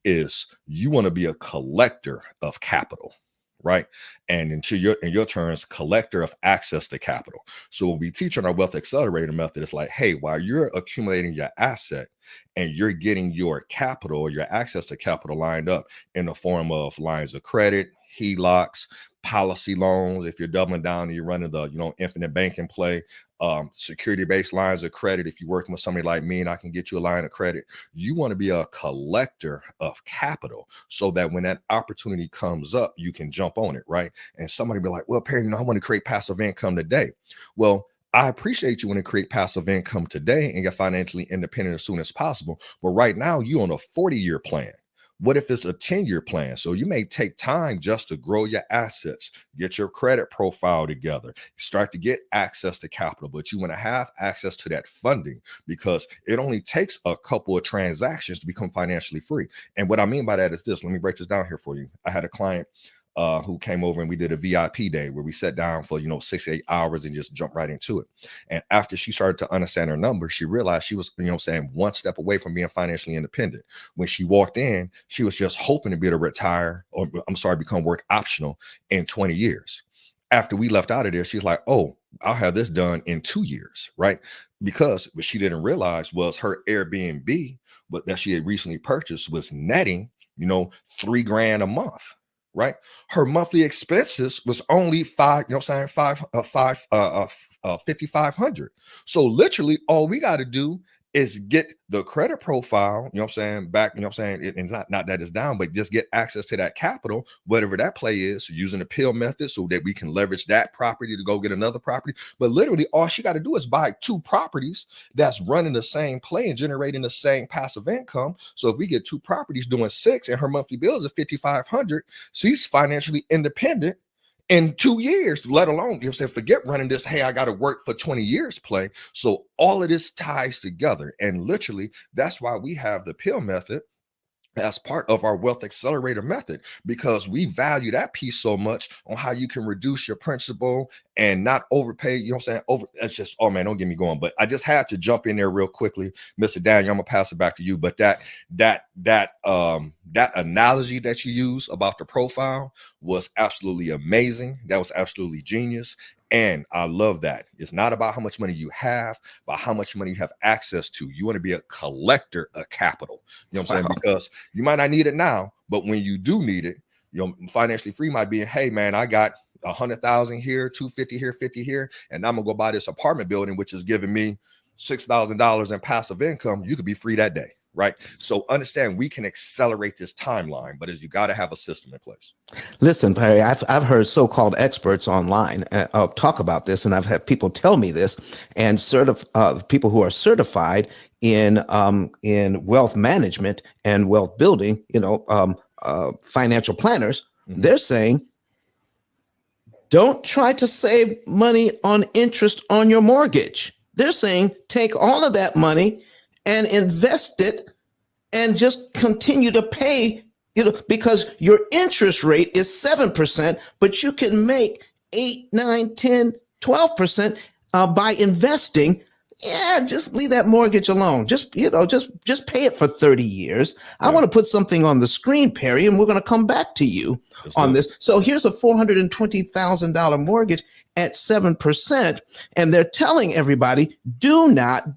is you want to be a collector of capital, right? And in your terms, collector of access to capital. So when we teach on our wealth accelerator method, it's like, hey, while you're accumulating your asset and you're getting your capital or your access to capital lined up in the form of lines of credit, HELOCs, policy loans, if you're doubling down and you're running the infinite banking play, security-based lines of credit. If you're working with somebody like me and I can get you a line of credit, you want to be a collector of capital so that when that opportunity comes up, you can jump on it, right? And somebody be like, well, Perry, I want to create passive income today. Well, I appreciate you want to create passive income today and get financially independent as soon as possible. But right now, you're on a 40-year plan. What if it's a 10-year plan? So you may take time just to grow your assets, get your credit profile together, start to get access to capital, but you want to have access to that funding because it only takes a couple of transactions to become financially free. And what I mean by that is this. Let me break this down here for you. I had a client who came over and we did a VIP day where we sat down for 6 to 8 hours and just jumped right into it. And after she started to understand her numbers, she realized she was one step away from being financially independent. When she walked in, she was just hoping to be able to retire, or become work optional in 20 years. After we left out of there, she's like, oh, I'll have this done in 2 years, right? Because what she didn't realize was her Airbnb, but that she had recently purchased, was netting $3,000 a month. Right, her monthly expenses was only $5,500. So literally, all we got to do is get the credit profile, back, and not that it's down, but just get access to that capital, whatever that play is, using the P.I.L.L method so that we can leverage that property to go get another property. But literally, all she got to do is buy 2 properties that's running the same play and generating the same passive income. So if we get 2 properties doing 6 and her monthly bills are $5,500, she's financially independent in 2 years, let alone, forget running this, hey, I got to work for 20 years play. So all of this ties together. And literally, that's why we have the P.I.L.L method as part of our wealth accelerator method, because we value that piece so much on how you can reduce your principal and not overpay. It's just, oh man, don't get me going. But I just had to jump in there real quickly, Mr. Daniel. I'm gonna pass it back to you. But that analogy that you use about the profile was absolutely amazing. That was absolutely genius. And I love that. It's not about how much money you have, but how much money you have access to. You want to be a collector of capital. You know what I'm saying? Because you might not need it now, but when you do need it, financially free might be, hey man, I got 100,000 here, 250 here, 50 here, and I'm gonna go buy this apartment building, which is giving me $6,000 in passive income. You could be free that day. Right. So understand we can accelerate this timeline, but you got to have a system in place. Listen, Perry, I've heard so-called experts online talk about this, and I've had people tell me this, and people who are certified in wealth management and wealth building, financial planners, they're saying, don't try to save money on interest on your mortgage. They're saying, take all of that money and invest it and just continue to pay, because your interest rate is 7%, but you can make 8, 9, 10, 12% by investing. Yeah, just leave that mortgage alone. Just pay it for 30 years. I want to put something on the screen, Perry, and we're going to come back to you on this. So here's a $420,000 mortgage at 7%, and they're telling everybody, do not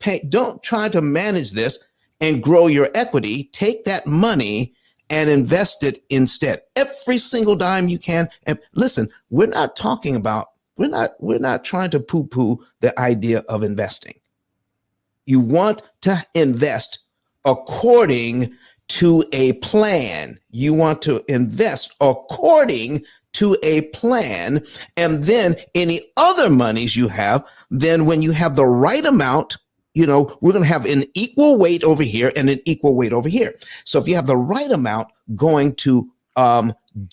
pay. Don't try to manage this and grow your equity. Take that money and invest it instead. Every single dime you can. And listen, we're not trying to poo-poo the idea of investing. You want to invest according to a plan. You want to invest according to a plan. And then any other monies you have, then when you have the right amount, we're going to have an equal weight over here and an equal weight over here. So if you have the right amount going to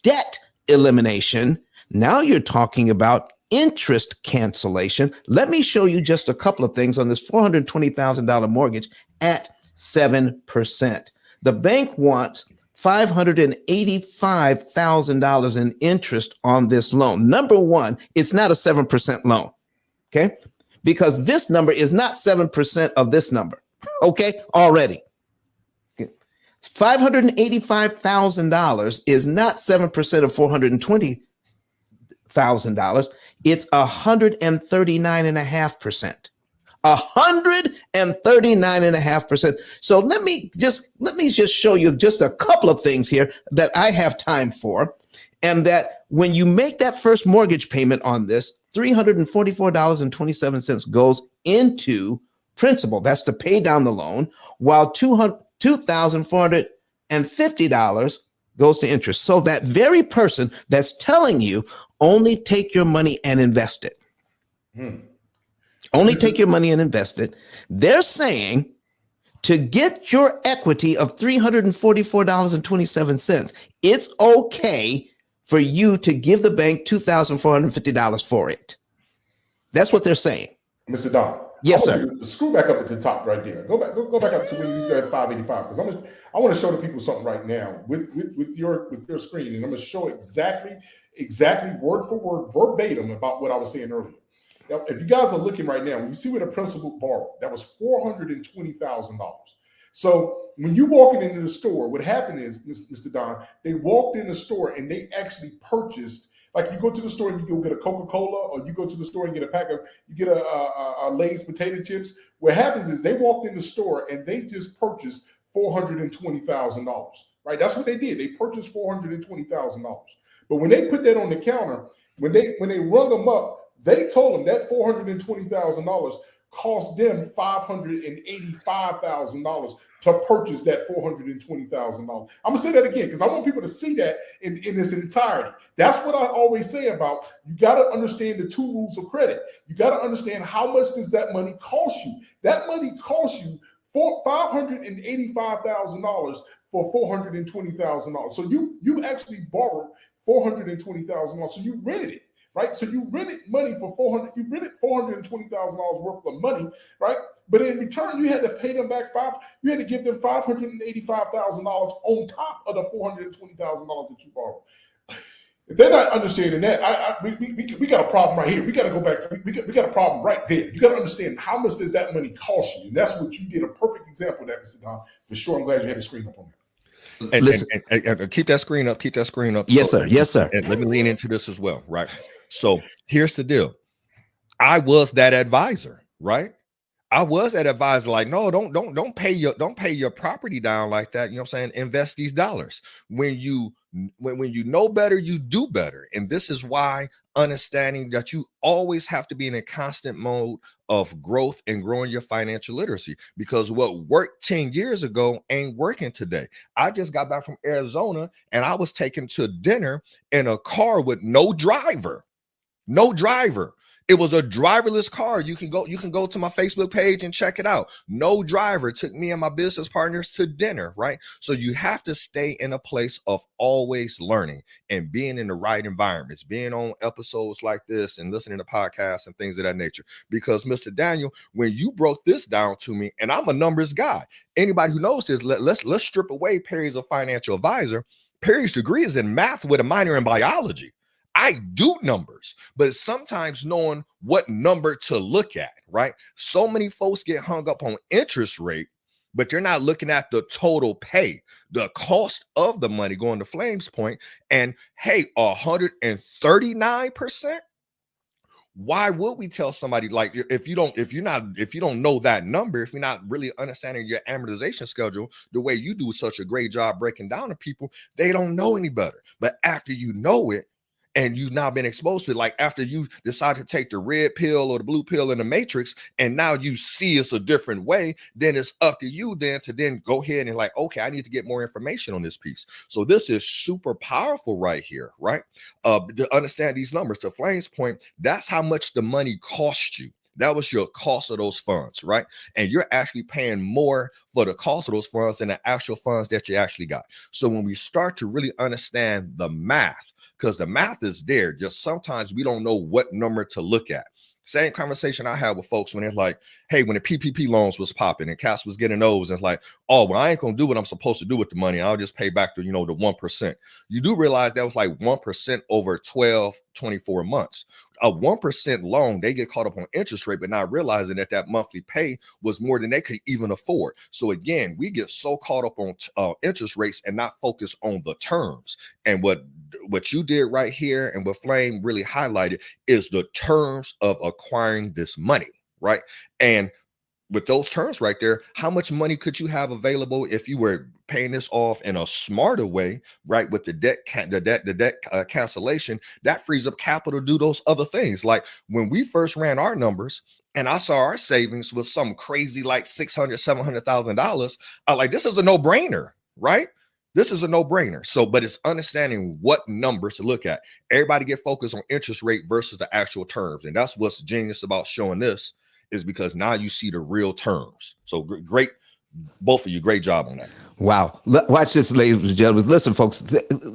debt elimination, now you're talking about interest cancellation. Let me show you just a couple of things on this $420,000 mortgage at 7%. The bank wants $585,000 in interest on this loan. Number one, it's not a 7% loan, okay? Because this number is not 7% of this number, okay, already. Okay. $585,000 is not 7% of $420,000. It's 139.5%. 139.5%. So let me just show you just a couple of things here that I have time for. And that when you make that first mortgage payment on this, $344.27 goes into principal. That's to pay down the loan, while $2,450 goes to interest. So that very person that's telling you only take your money and invest it. Only take your money and invest it. They're saying to get your equity of $344.27, it's okay for you to give the bank $2,450 for it. That's what they're saying. Mr. Don. Yes, sir. Screw back up at the top right there. Go back up to when you got 585, because I want to show the people something right now with your screen, and I'm going to show exactly word for word, verbatim about what I was saying earlier. Now, if you guys are looking right now, when you see where the principal borrowed, that was $420,000. So when you walking into the store, what happened is, Mr. Don, they walked in the store and they actually purchased. Like you go to the store and you go get a Coca-Cola, or you go to the store and get a Lay's potato chips. What happens is they walked in the store and they just purchased $420,000, right? That's what they did. They purchased $420,000. But when they put that on the counter, when they rung them up, they told them that $420,000 cost them $585,000 to purchase that $420,000. I'm gonna say that again because I want people to see that in its entirety. That's what I always say about, you got to understand the two rules of credit. You got to understand how much does that money cost you. That money costs you $585,000 for $420,000. So you actually borrowed $420,000. So you rented it. Right, so you rented money for $420,000 worth of money, right? But in return, you had to pay them back you had to give them $585,000 on top of the $420,000 that you borrowed. If they're not understanding that, we got a problem right here. We got to go back. We got a problem right there. You got to understand how much does that money cost you, and that's what you did a perfect example of that, Mr. Don. For sure, I'm glad you had the screen up on that. And keep that screen up. Keep that screen up. Yes, sir. Yes, sir. And let me lean into this as well, right? So here's the deal. I was that advisor, right? I was that advisor. Like, no, don't pay your property down like that. You know what I'm saying? Invest these dollars. When you know better, you do better. And this is why understanding that you always have to be in a constant mode of growth and growing your financial literacy, because what worked 10 years ago ain't working today. I just got back from Arizona and I was taken to dinner in a car with no driver. It was a driverless car. You can go to my Facebook page and check it out. No driver took me and my business partners to dinner, right? So you have to stay in a place of always learning and being in the right environments, being on episodes like this and listening to podcasts and things of that nature. Because Mr. Daniel, when you broke this down to me, and I'm a numbers guy, anybody who knows this, let's strip away Perry's a financial advisor. Perry's degree is in math with a minor in biology. I do numbers, but sometimes knowing what number to look at, right? So many folks get hung up on interest rate, but you're not looking at the total pay, the cost of the money, going to Flame's point. And hey, 139%. Why would we tell somebody, like, if you don't know that number, if you're not really understanding your amortization schedule the way you do such a great job breaking down to people, they don't know any better. But after you know it, and you've now been exposed to it, like after you decide to take the red pill or the blue pill in the matrix, and now you see it's a different way, then it's up to you then to then go ahead and like, okay, I need to get more information on this piece. So this is super powerful right here, right? To understand these numbers, to Flame's point, that's how much the money cost you. That was your cost of those funds, right? And you're actually paying more for the cost of those funds than the actual funds that you actually got. So when we start to really understand the math, because the math is there, just sometimes we don't know what number to look at. Same conversation I had with folks when they're like, hey, when the PPP loans was popping and Cass was getting those, and it's like, oh, well, I ain't gonna do what I'm supposed to do with the money. I'll just pay back the 1%. You do realize that was like 1% over 12, 24 months. A 1% loan, they get caught up on interest rate, but not realizing that monthly pay was more than they could even afford. So again, we get so caught up on interest rates and not focus on the terms. And what you did right here and what Flame really highlighted is the terms of acquiring this money, right? And with those terms right there, how much money could you have available if you were paying this off in a smarter way, right? With the debt cancellation, that frees up capital to do those other things. Like when we first ran our numbers and I saw our savings was some crazy like $600,000-$700,000, I like, this is a no-brainer, right? This is a no-brainer. So, but it's understanding what numbers to look at. Everybody get focused on interest rate versus the actual terms. And that's what's genius about showing this, is because now you see the real terms. So great, both of you, great job on that. Wow. Watch this, ladies and gentlemen. Listen, folks,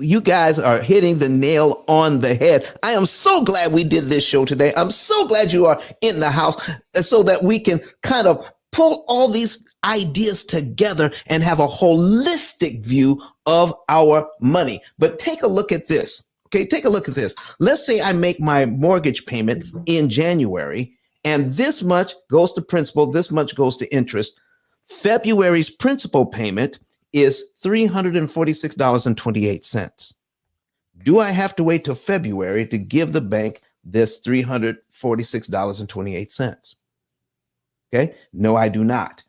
you guys are hitting the nail on the head. I am so glad we did this show today. I'm so glad you are in the house so that we can kind of pull all these ideas together and have a holistic view of our money. But take a look at this. Okay, take a look at this. Let's say I make my mortgage payment in January, and this much goes to principal, this much goes to interest. February's principal payment is $346.28. Do I have to wait till February to give the bank this $346.28? Okay, no, I do not.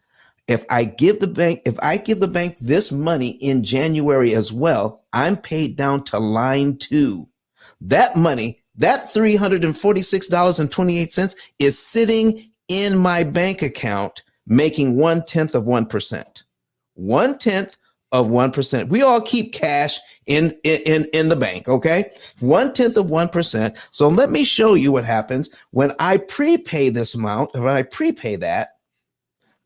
If I give the bank this money in January as well, I'm paid down to line 2. That money, that $346.28 is sitting in my bank account, making 1/10 of 1%. 1/10 of 1%. We all keep cash in the bank, okay? 1/10 of 1%. So let me show you what happens when I prepay this amount. When I prepay that,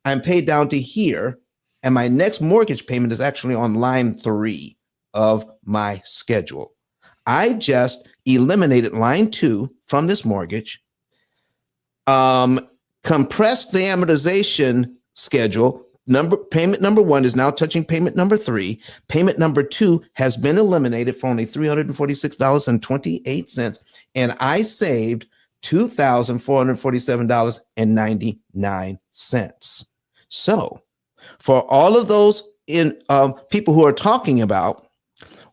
I'm paid down to here, and my next mortgage payment is actually on line 3 of my schedule. I just eliminated line 2 from this mortgage, compressed the amortization schedule. Payment number 1 is now touching payment number 3. Payment number 2 has been eliminated for only $346.28, and I saved $2,447.99. So, for all of those people who are talking about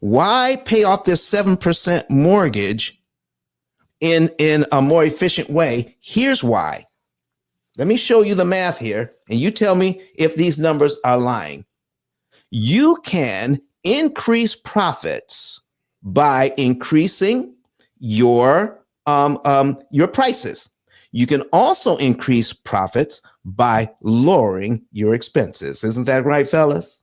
why pay off this 7% mortgage in a more efficient way, here's why. Let me show you the math here, and you tell me if these numbers are lying. You can increase profits by increasing your prices. You can also increase profits by lowering your expenses. Isn't that right, fellas?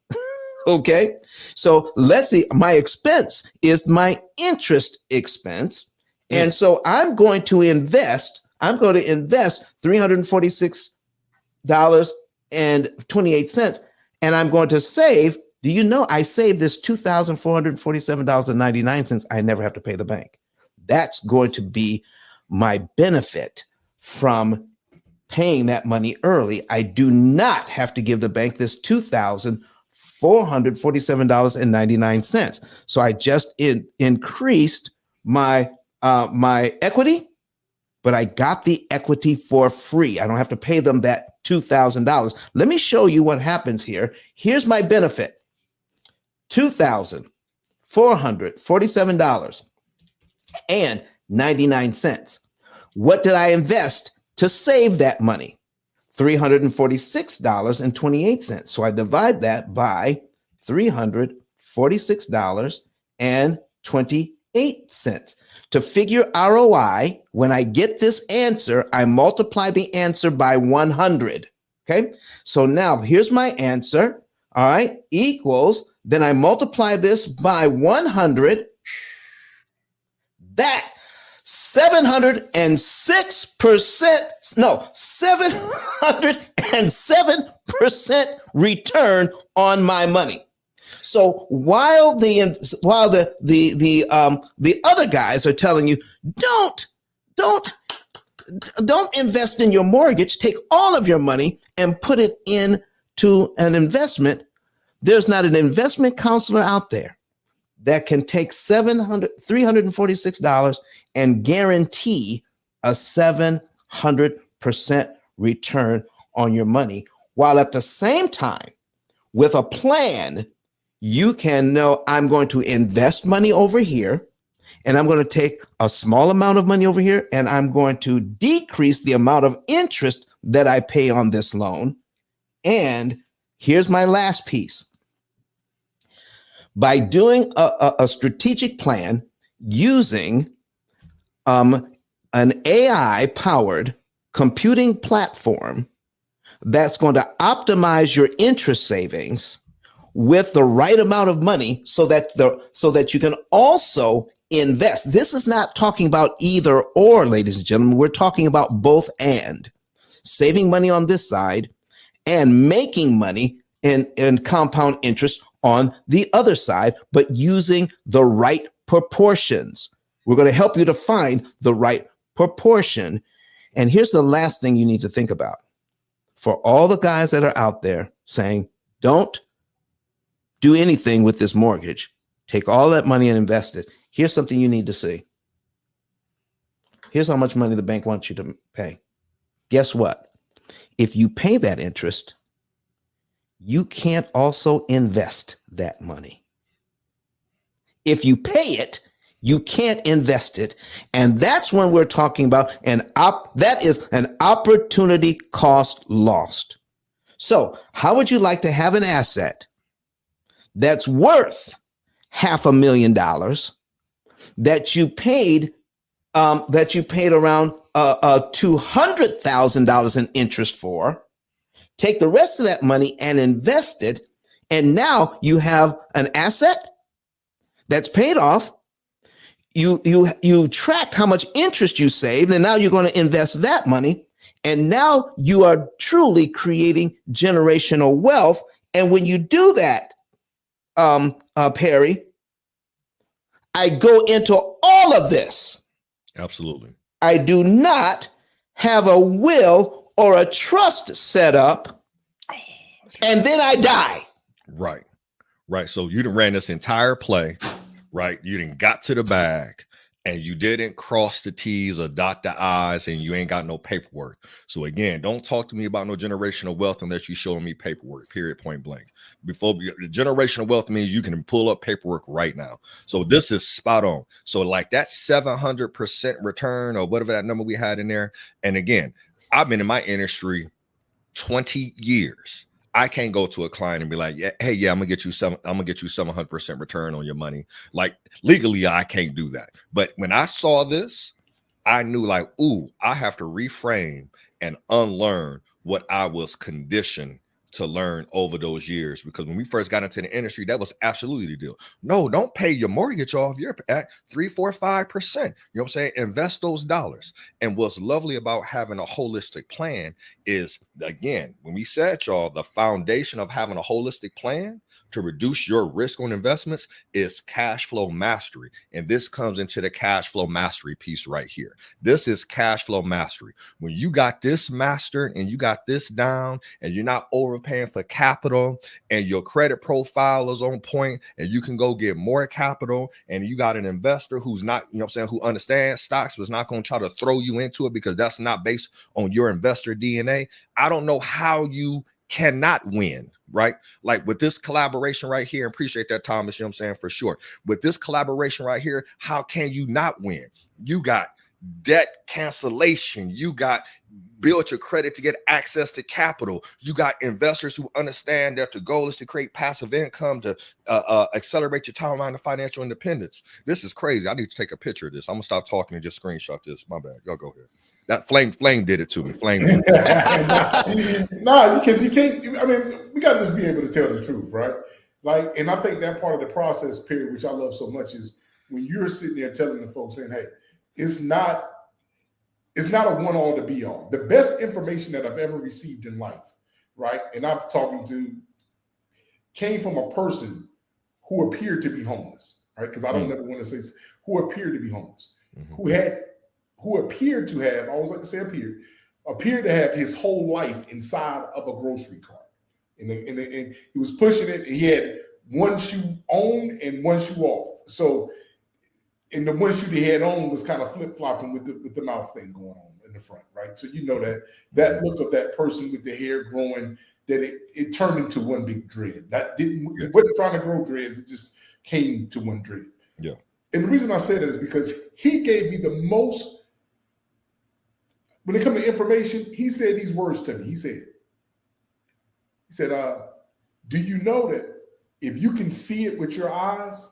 Okay. So let's see. My expense is my interest expense. And so I'm going to invest I'm going to invest $346.28, and I'm going to save. Do you know I saved this $2,447.99? I never have to pay the bank. That's going to be my benefit from paying that money early. I do not have to give the bank this $2,447.99. So I just increased my my equity, but I got the equity for free. I don't have to pay them that $2,000. Let me show you what happens here. Here's my benefit: $2,447.99. What did I invest to save that money? $346.28. So I divide that by $346.28. To figure ROI, when I get this answer, I multiply the answer by 100. Okay. So now here's my answer. All right. Equals, then I multiply this by 100. That 707% return on my money. So while the other guys are telling you don't invest in your mortgage, take all of your money and put it into an investment, there's not an investment counselor out there that can take $346 and guarantee a 700% return on your money, while at the same time, with a plan, you can know I'm going to invest money over here, and I'm going to take a small amount of money over here, and I'm going to decrease the amount of interest that I pay on this loan. And here's my last piece. By doing a strategic plan using an AI-powered computing platform that's going to optimize your interest savings with the right amount of money so that you can also invest. This is not talking about either or, ladies and gentlemen. We're talking about both and. Saving money on this side and making money in compound interest on the other side, but using the right proportions. We're going to help you to find the right proportion. And here's the last thing you need to think about. For all the guys that are out there saying, don't do anything with this mortgage, take all that money and invest it. Here's something you need to see. Here's how much money the bank wants you to pay. Guess what? If you pay that interest, you can't also invest that money. If you pay it, you can't invest it. And that's when we're talking about that is an opportunity cost lost. So how would you like to have an asset that's worth $500,000 that you paid around $200,000 in interest for? Take the rest of that money and invest it, and now you have an asset that's paid off. You tracked how much interest you saved, and now you're going to invest that money, and now you are truly creating generational wealth. And when you do that, Perry, I go into all of this. Absolutely. I do not have a will or a trust set up, and then I die. Right. So you done ran this entire play, right? You done got to the bag, and you didn't cross the T's or dot the I's, and you ain't got no paperwork. So again, don't talk to me about no generational wealth unless you show me paperwork, period, point blank. Before generational wealth means you can pull up paperwork right now. So this is spot on. So like that 700% return or whatever that number we had in there. And again, I've been in my industry 20 years. I can't go to a client and be like, I'm gonna get you 700% return on your money. Like legally, I can't do that. But when I saw this, I knew like, ooh, I have to reframe and unlearn what I was conditioned to learn over those years, because when we first got into the industry, that was absolutely the deal. No, don't pay your mortgage off. You're at 3, 4, 5%. You know what I'm saying? Invest those dollars. And what's lovely about having a holistic plan is, again, when we said, y'all, the foundation of having a holistic plan to reduce your risk on investments is cash flow mastery. And this comes into the cash flow mastery piece right here. This is cash flow mastery. When you got this mastered and you got this down, and you're not overpaying for capital, and your credit profile is on point, and you can go get more capital, and you got an investor who's not, you know what I'm saying, who understands stocks, but is not going to try to throw you into it because that's not based on your investor DNA. I don't know how you cannot win, right? Like with this collaboration right here, appreciate that, Thomas, you know what I'm saying, for sure. With this collaboration right here, how can you not win? You got debt cancellation, you got build your credit to get access to capital, you got investors who understand that the goal is to create passive income to accelerate your timeline to financial independence. This is crazy. I need to take a picture of this. I'm gonna stop talking and just screenshot this. My bad. Y'all go ahead. That flame did it to me. Flame did it. Nah, because you can't. I mean, we got to just be able to tell the truth, right? Like, and I think that part of the process period, which I love so much, is when you're sitting there telling the folks, saying, "Hey, it's not a one-all to be all." The best information that I've ever received in life, right? And I've talking to came from a person who appeared to be homeless, right? Because I don't ever want to say who appeared to be homeless, who appeared to have, I always like to say appeared to have his whole life inside of a grocery cart. And he was pushing it. He had one shoe on and one shoe off. So, and the one shoe he had on was kind of flip-flopping with the mouth thing going on in the front, right? So you know that look of that person with the hair growing, that it turned into one big dread. It wasn't trying to grow dreads, it just came to one dread. Yeah. And the reason I say that is because he gave me the most. When it comes to information, he said these words to me. He said, do you know that if you can see it with your eyes,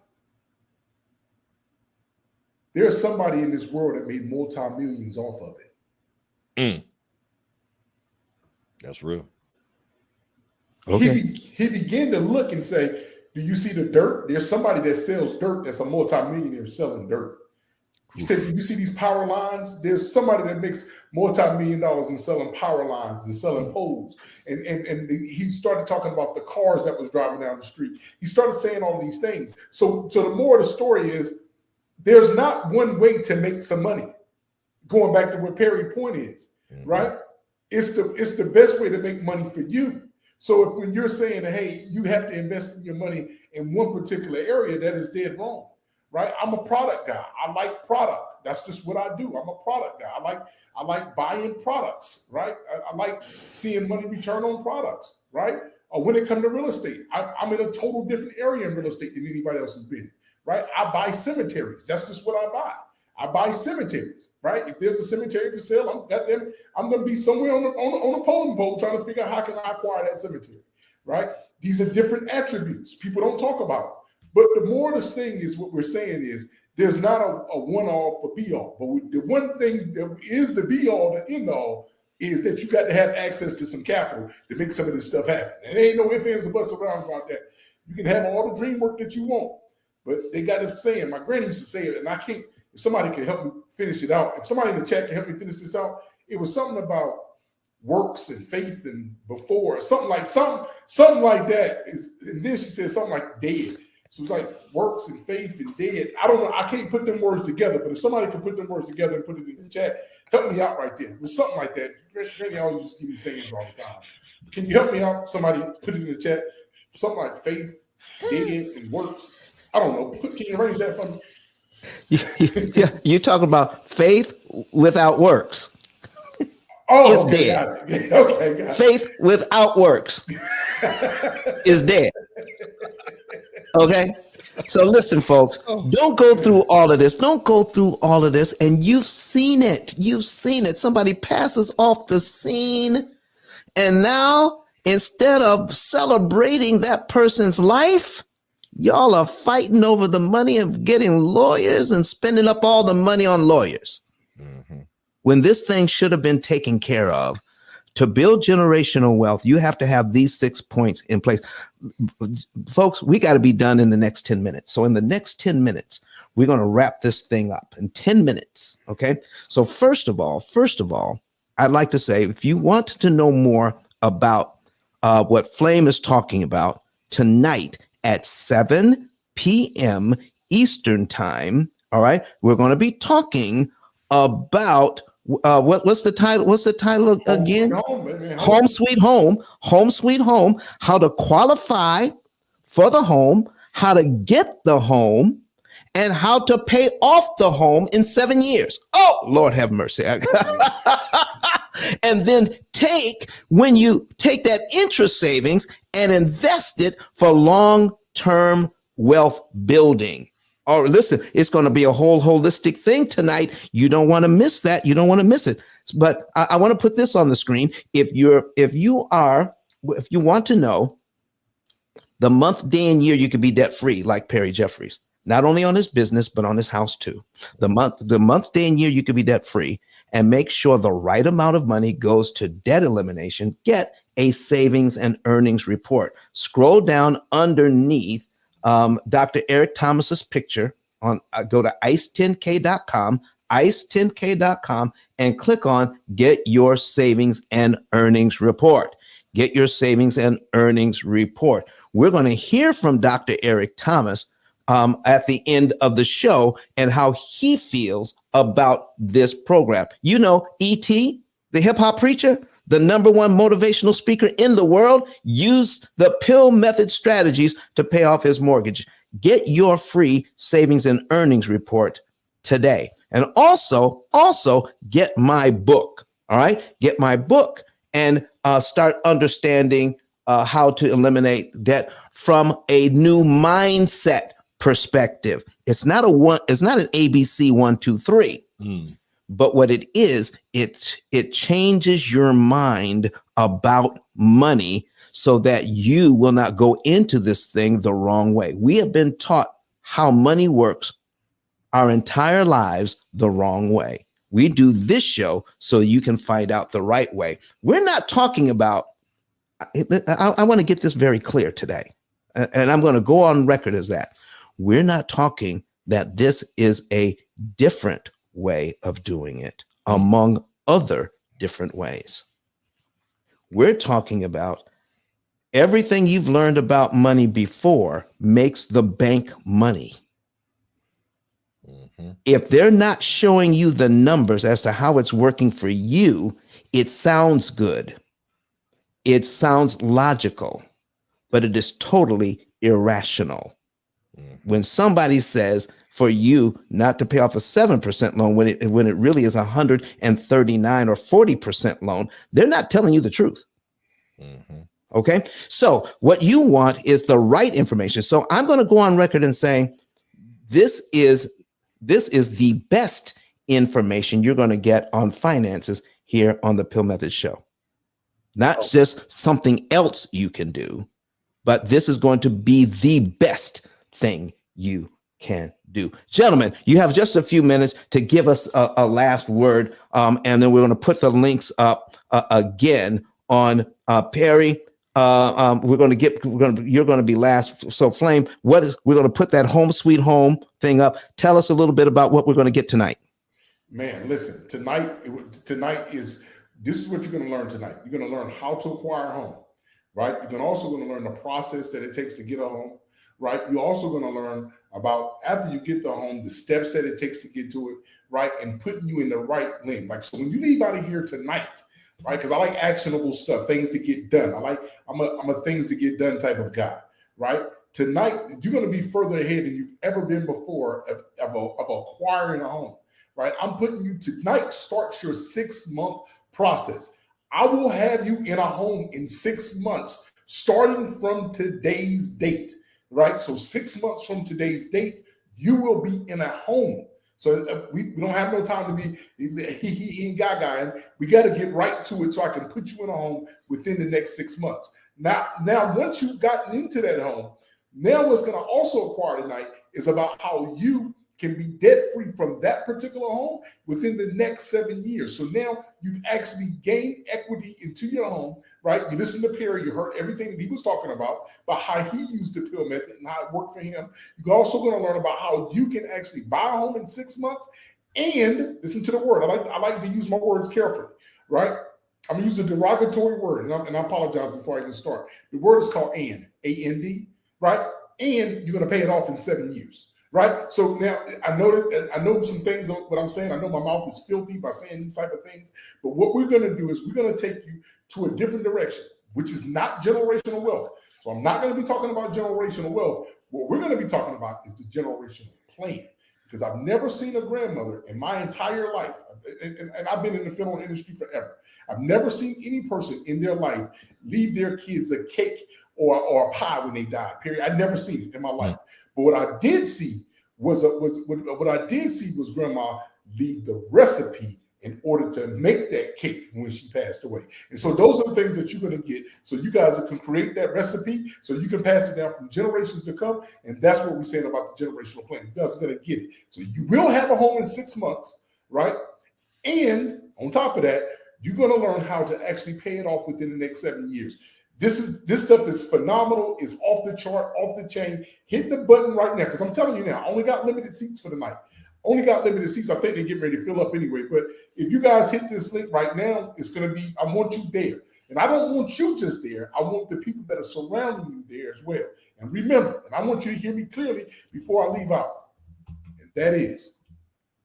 there's somebody in this world that made multi-millions off of it? That's real. Okay. He began to look and say, do you see the dirt? There's somebody that sells dirt that's a multi-millionaire selling dirt. He said, do you see these power lines? There's somebody that makes multi-million dollars in selling power lines and selling poles. And he started talking about the cars that was driving down the street. He started saying all of these things. So the more of the story is, there's not one way to make some money. Going back to what Perry's point is, right? It's the best way to make money for you. So when you're saying, hey, you have to invest your money in one particular area, that is dead wrong. Right? I'm a product guy. I like product. That's just what I do. I'm a product guy. I like buying products, right? I like seeing money return on products, right? When it comes to real estate, I'm in a total different area in real estate than anybody else has been, right? I buy cemeteries. That's just what I buy. I buy cemeteries, right? If there's a cemetery for sale, I'm going to be somewhere on a pole trying to figure out how can I acquire that cemetery, right? These are different attributes people don't talk about. But the more this thing is, what we're saying is, there's not a one-all for be-all. But the one thing that is the be-all, the end-all, is that you got to have access to some capital to make some of this stuff happen. And there ain't no ifs, ands, or buts around about that. You can have all the dream work that you want. But they got a saying, my granny used to say it, and I can't, if somebody can help me finish it out, if somebody in the chat can help me finish this out, it was something about works and faith and before, something like that. And then she said something like dead. So it's like works and faith and dead. I don't know. I can't put them words together, but if somebody can put them words together and put it in the chat, help me out right there with something like that. Granny always just give me sayings all the time. Can you help me out? Somebody put it in the chat. Something like faith, dead, and works. I don't know. Can you arrange that for me? Yeah, you talking about faith without works. Oh, it's okay, dead. got it. Okay, got it. Faith without works is dead. Okay? So listen, folks, don't go through all of this. Don't go through all of this. And you've seen it. You've seen it. Somebody passes off the scene. And now, instead of celebrating that person's life, y'all are fighting over the money of getting lawyers and spending up all the money on lawyers. When this thing should have been taken care of To build generational wealth, you have to have these 6 points in place. Folks, we got to be done in the next 10 minutes. So in the next 10 minutes, we're going to wrap this thing up in 10 minutes. Okay. So first of all, I'd like to say, if you want to know more about what Flame is talking about tonight at 7 p.m. Eastern time, all right, we're going to be talking about what's the title? What's the title again? Home Sweet Home. Home Sweet Home. How to qualify for the home, how to get the home, and how to pay off the home in 7 years. Oh, Lord have mercy. And then when you take that interest savings and invest it for long-term wealth building. Oh, listen, it's going to be a whole holistic thing tonight. You don't want to miss that. You don't want to miss it. But I want to put this on the screen. If you want to know the month, day, and year you could be debt-free, like Perry Jeffries, not only on his business, but on his house too. The month, day, and year you could be debt-free, and make sure the right amount of money goes to debt elimination. Get a savings and earnings report. Scroll down underneath Dr. Eric Thomas's picture go to ice10k.com, ice10k.com, and click on Get Your Savings and Earnings Report. Get your savings and earnings report. We're going to hear from Dr. Eric Thomas at the end of the show and how he feels about this program. You know, E.T., the hip hop preacher, the #1 motivational speaker in the world, used the P.I.L.L method strategies to pay off his mortgage. Get your free savings and earnings report today. And also get my book. All right. Get my book and start understanding how to eliminate debt from a new mindset perspective. It's not an ABC 1, 2, 3. But what it is, it changes your mind about money so that you will not go into this thing the wrong way. We have been taught how money works our entire lives the wrong way. We do this show so you can find out the right way. We're not talking about, I want to get this very clear today, and I'm going to go on record as that. We're not talking that this is a different way of doing it among other different ways. We're talking about everything you've learned about money before makes the bank money. If they're not showing you the numbers as to how it's working for you, it sounds good. It sounds logical, but it is totally irrational. When somebody says for you not to pay off a 7% loan when it really is 139 or 40% loan, they're not telling you the truth. Okay. So what you want is the right information. So I'm going to go on record and saying this is the best information you're going to get on finances here on the P.I.L.L Method Show. Not just something else you can do, but this is going to be the best thing you can do. Gentlemen, you have just a few minutes to give us a last word, and then we're going to put the links up again on Perry. You're going to be last. So Flame, we're going to put that Home Sweet Home thing up. Tell us a little bit about what we're going to get tonight. Man, listen, tonight is what you're going to learn tonight. You're going to learn how to acquire a home, right? You're also going to learn the process that it takes to get a home, right? You're also going to learn about, after you get the home, the steps that it takes to get to it, right? And putting you in the right lane. Like, so when you leave out of here tonight, right? Because I like actionable stuff, things to get done. I'm a things to get done type of guy, right? Tonight, you're going to be further ahead than you've ever been before of acquiring a home, right? I'm putting you tonight, start your 6-month process. I will have you in a home in 6 months, starting from today's date, right? So 6 months from today's date, you will be in a home. So we don't have no time to be he gaga, and we got to get right to it so I can put you in a home within the next 6 months. Now, once you've gotten into that home, now what's going to also acquire tonight is about how you can be debt-free from that particular home within the next 7 years. So now you've actually gained equity into your home, right? You listened to Perry, you heard everything that he was talking about how he used the P.I.L.L method and how it worked for him. You're also going to learn about how you can actually buy a home in 6 months and listen to the word. I like to use my words carefully, right? I'm going to use a derogatory word, and I apologize before I even start. The word is called A-N-D, right? And you're going to pay it off in 7 years. Right. So now I know some things of what I'm saying. I know my mouth is filthy by saying these type of things. But what we're going to do is we're going to take you to a different direction, which is not generational wealth. So I'm not going to be talking about generational wealth. What we're going to be talking about is the generational plan. Because I've never seen a grandmother in my entire life, and I've been in the funeral industry forever. I've never seen any person in their life leave their kids a cake or a pie when they die. Period. I've never seen it in my life. But what I did see was grandma leave the recipe in order to make that cake when she passed away. And so those are the things that you're going to get. So you guys can create that recipe so you can pass it down from generations to come. And that's what we're saying about the generational plan. You guys are going to get it. So you will have a home in 6 months, right? And on top of that, you're going to learn how to actually pay it off within the next 7 years. This stuff is phenomenal. It's off the chart, off the chain. Hit the button right now, because I'm telling you now, I only got limited seats for the night. Only got limited seats. I think they're getting ready to fill up anyway. But if you guys hit this link right now, it's going to be, I want you there. And I don't want you just there. I want the people that are surrounding you there as well. And remember, and I want you to hear me clearly before I leave out. And that is,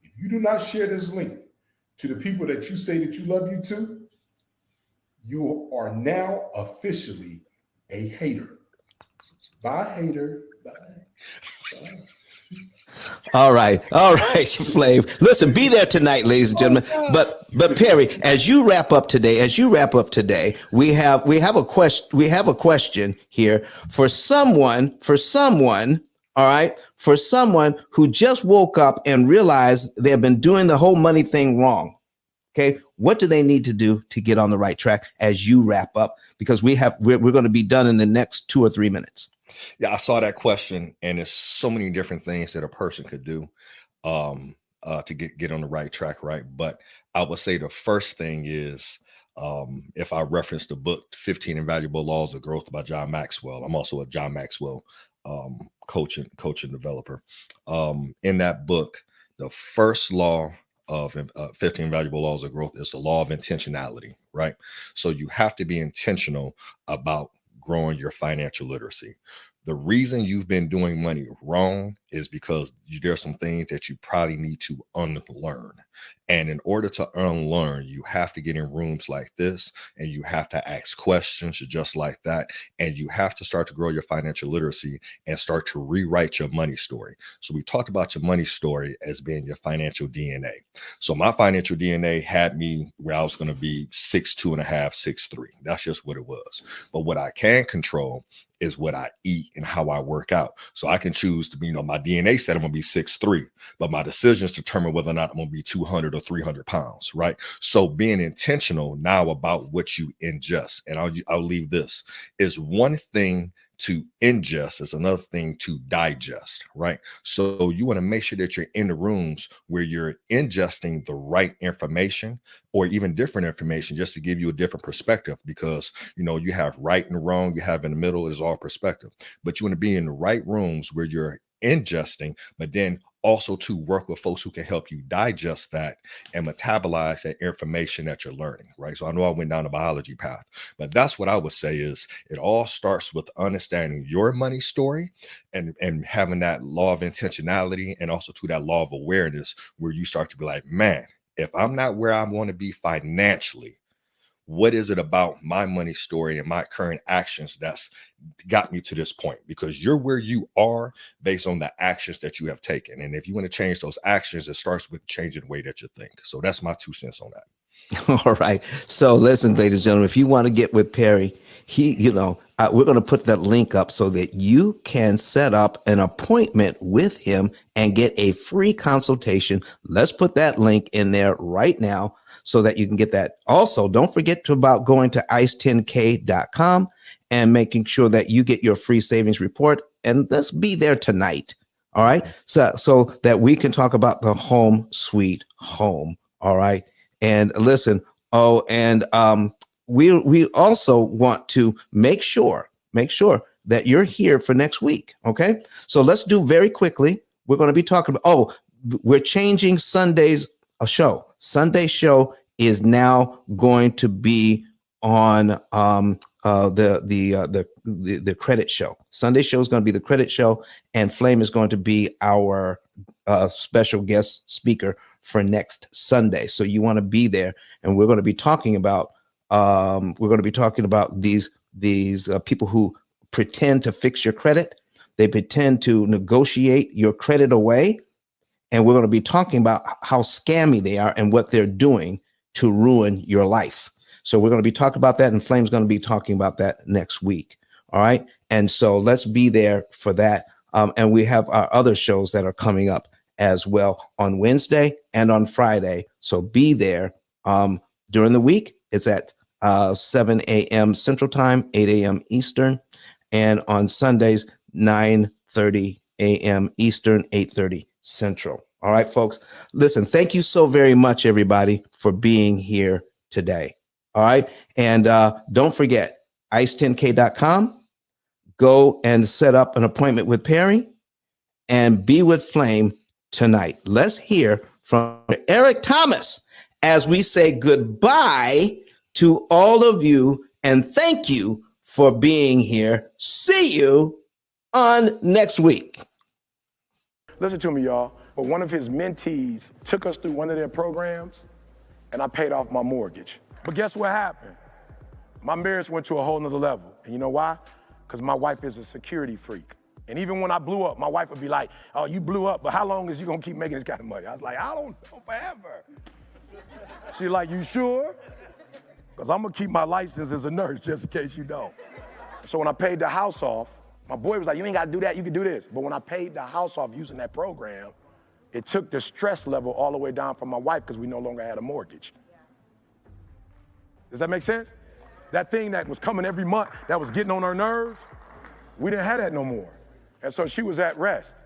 if you do not share this link to the people that you say that you love you to, you are now officially a hater. Bye, hater. Bye. Bye. All right, Flav. Listen, be there tonight, ladies and gentlemen. But Perry, as you wrap up today, we have a question here for someone, all right, for someone who just woke up and realized they have been doing the whole money thing wrong. Okay, what do they need to do to get on the right track as you wrap up? Because we're going to be done in the next 2 or 3 minutes. Yeah, I saw that question, and there's so many different things that a person could do to get on the right track, right? But I would say the first thing is, if I reference the book 15 Invaluable Laws of Growth by John Maxwell, I'm also a John Maxwell coach and developer. In that book, the first law of 15 Valuable Laws of Growth is the law of intentionality, right? So you have to be intentional about growing your financial literacy. The reason you've been doing money wrong is because there are some things that you probably need to unlearn. And in order to unlearn, you have to get in rooms like this, and you have to ask questions just like that. And you have to start to grow your financial literacy and start to rewrite your money story. So we talked about your money story as being your financial DNA. So my financial DNA had me where I was going to be 6'2.5", 6'3". That's just what it was. But what I can control is what I eat and how I work out. So I can choose to be, my DNA said I'm going to be 6'3", but my decisions determine whether or not I'm going to be 200 or 300 pounds, right? So being intentional now about what you ingest, and I'll leave this, is one thing to ingest is another thing to digest, right? So you want to make sure that you're in the rooms where you're ingesting the right information or even different information just to give you a different perspective, because, you have right and wrong, you have in the middle, is all perspective. But you want to be in the right rooms where you're ingesting, but then also to work with folks who can help you digest that and metabolize that information that you're learning, right? So I know I went down the biology path, but that's what I would say is it all starts with understanding your money story and having that law of intentionality, and also to that law of awareness where you start to be like, man, if I'm not where I want to be financially, what is it about my money story and my current actions that's got me to this point? Because you're where you are based on the actions that you have taken. And if you want to change those actions, it starts with changing the way that you think. So that's my 2 cents on that. All right. So listen, ladies and gentlemen, if you want to get with Perry, we're going to put that link up so that you can set up an appointment with him and get a free consultation. Let's put that link in there right now so that you can get that. Also, don't forget about going to ice10k.com and making sure that you get your free savings report. And let's be there tonight All right. So that we can talk about the home sweet home. All right. And listen, we also want to make sure that you're here for next week. Okay. So let's do very quickly. We're going to be talking about, we're changing Sunday's show. Sunday's show is now going to be on the credit show. Sunday show is going to be the credit show, and Flame is going to be our special guest speaker for next Sunday. So you want to be there, and we're going to be talking about these people who pretend to fix your credit. They pretend to negotiate your credit away, and we're going to be talking about how scammy they are and what they're doing to ruin your life. So we're going to be talking about that, and Flame's going to be talking about that next week. All right. And so let's be there for that. And we have our other shows that are coming up as well on Wednesday and on Friday. So be there during the week. It's at 7 a.m. Central Time, 8 a.m. Eastern. And on Sundays, 9:30 a.m. Eastern, 8:30 Central. All right, folks. Listen, thank you so very much, everybody, for being here today. All right. And don't forget, ice10k.com. Go and set up an appointment with Perry and be with Flame tonight. Let's hear from Eric Thomas as we say goodbye to all of you. And thank you for being here. See you on next week. Listen to me, y'all. But one of his mentees took us through one of their programs, and I paid off my mortgage. But guess what happened? My marriage went to a whole nother level. And you know why? Because my wife is a security freak. And even when I blew up, my wife would be like, oh, you blew up, but how long is you gonna keep making this kind of money? I was like, I don't know, forever. She's like, you sure? Because I'm gonna keep my license as a nurse just in case you don't. So when I paid the house off, my boy was like, you ain't gotta do that, you can do this. But when I paid the house off using that program, it took the stress level all the way down from my wife because we no longer had a mortgage. Does that make sense? That thing that was coming every month, that was getting on her nerves, we didn't have that no more. And so she was at rest.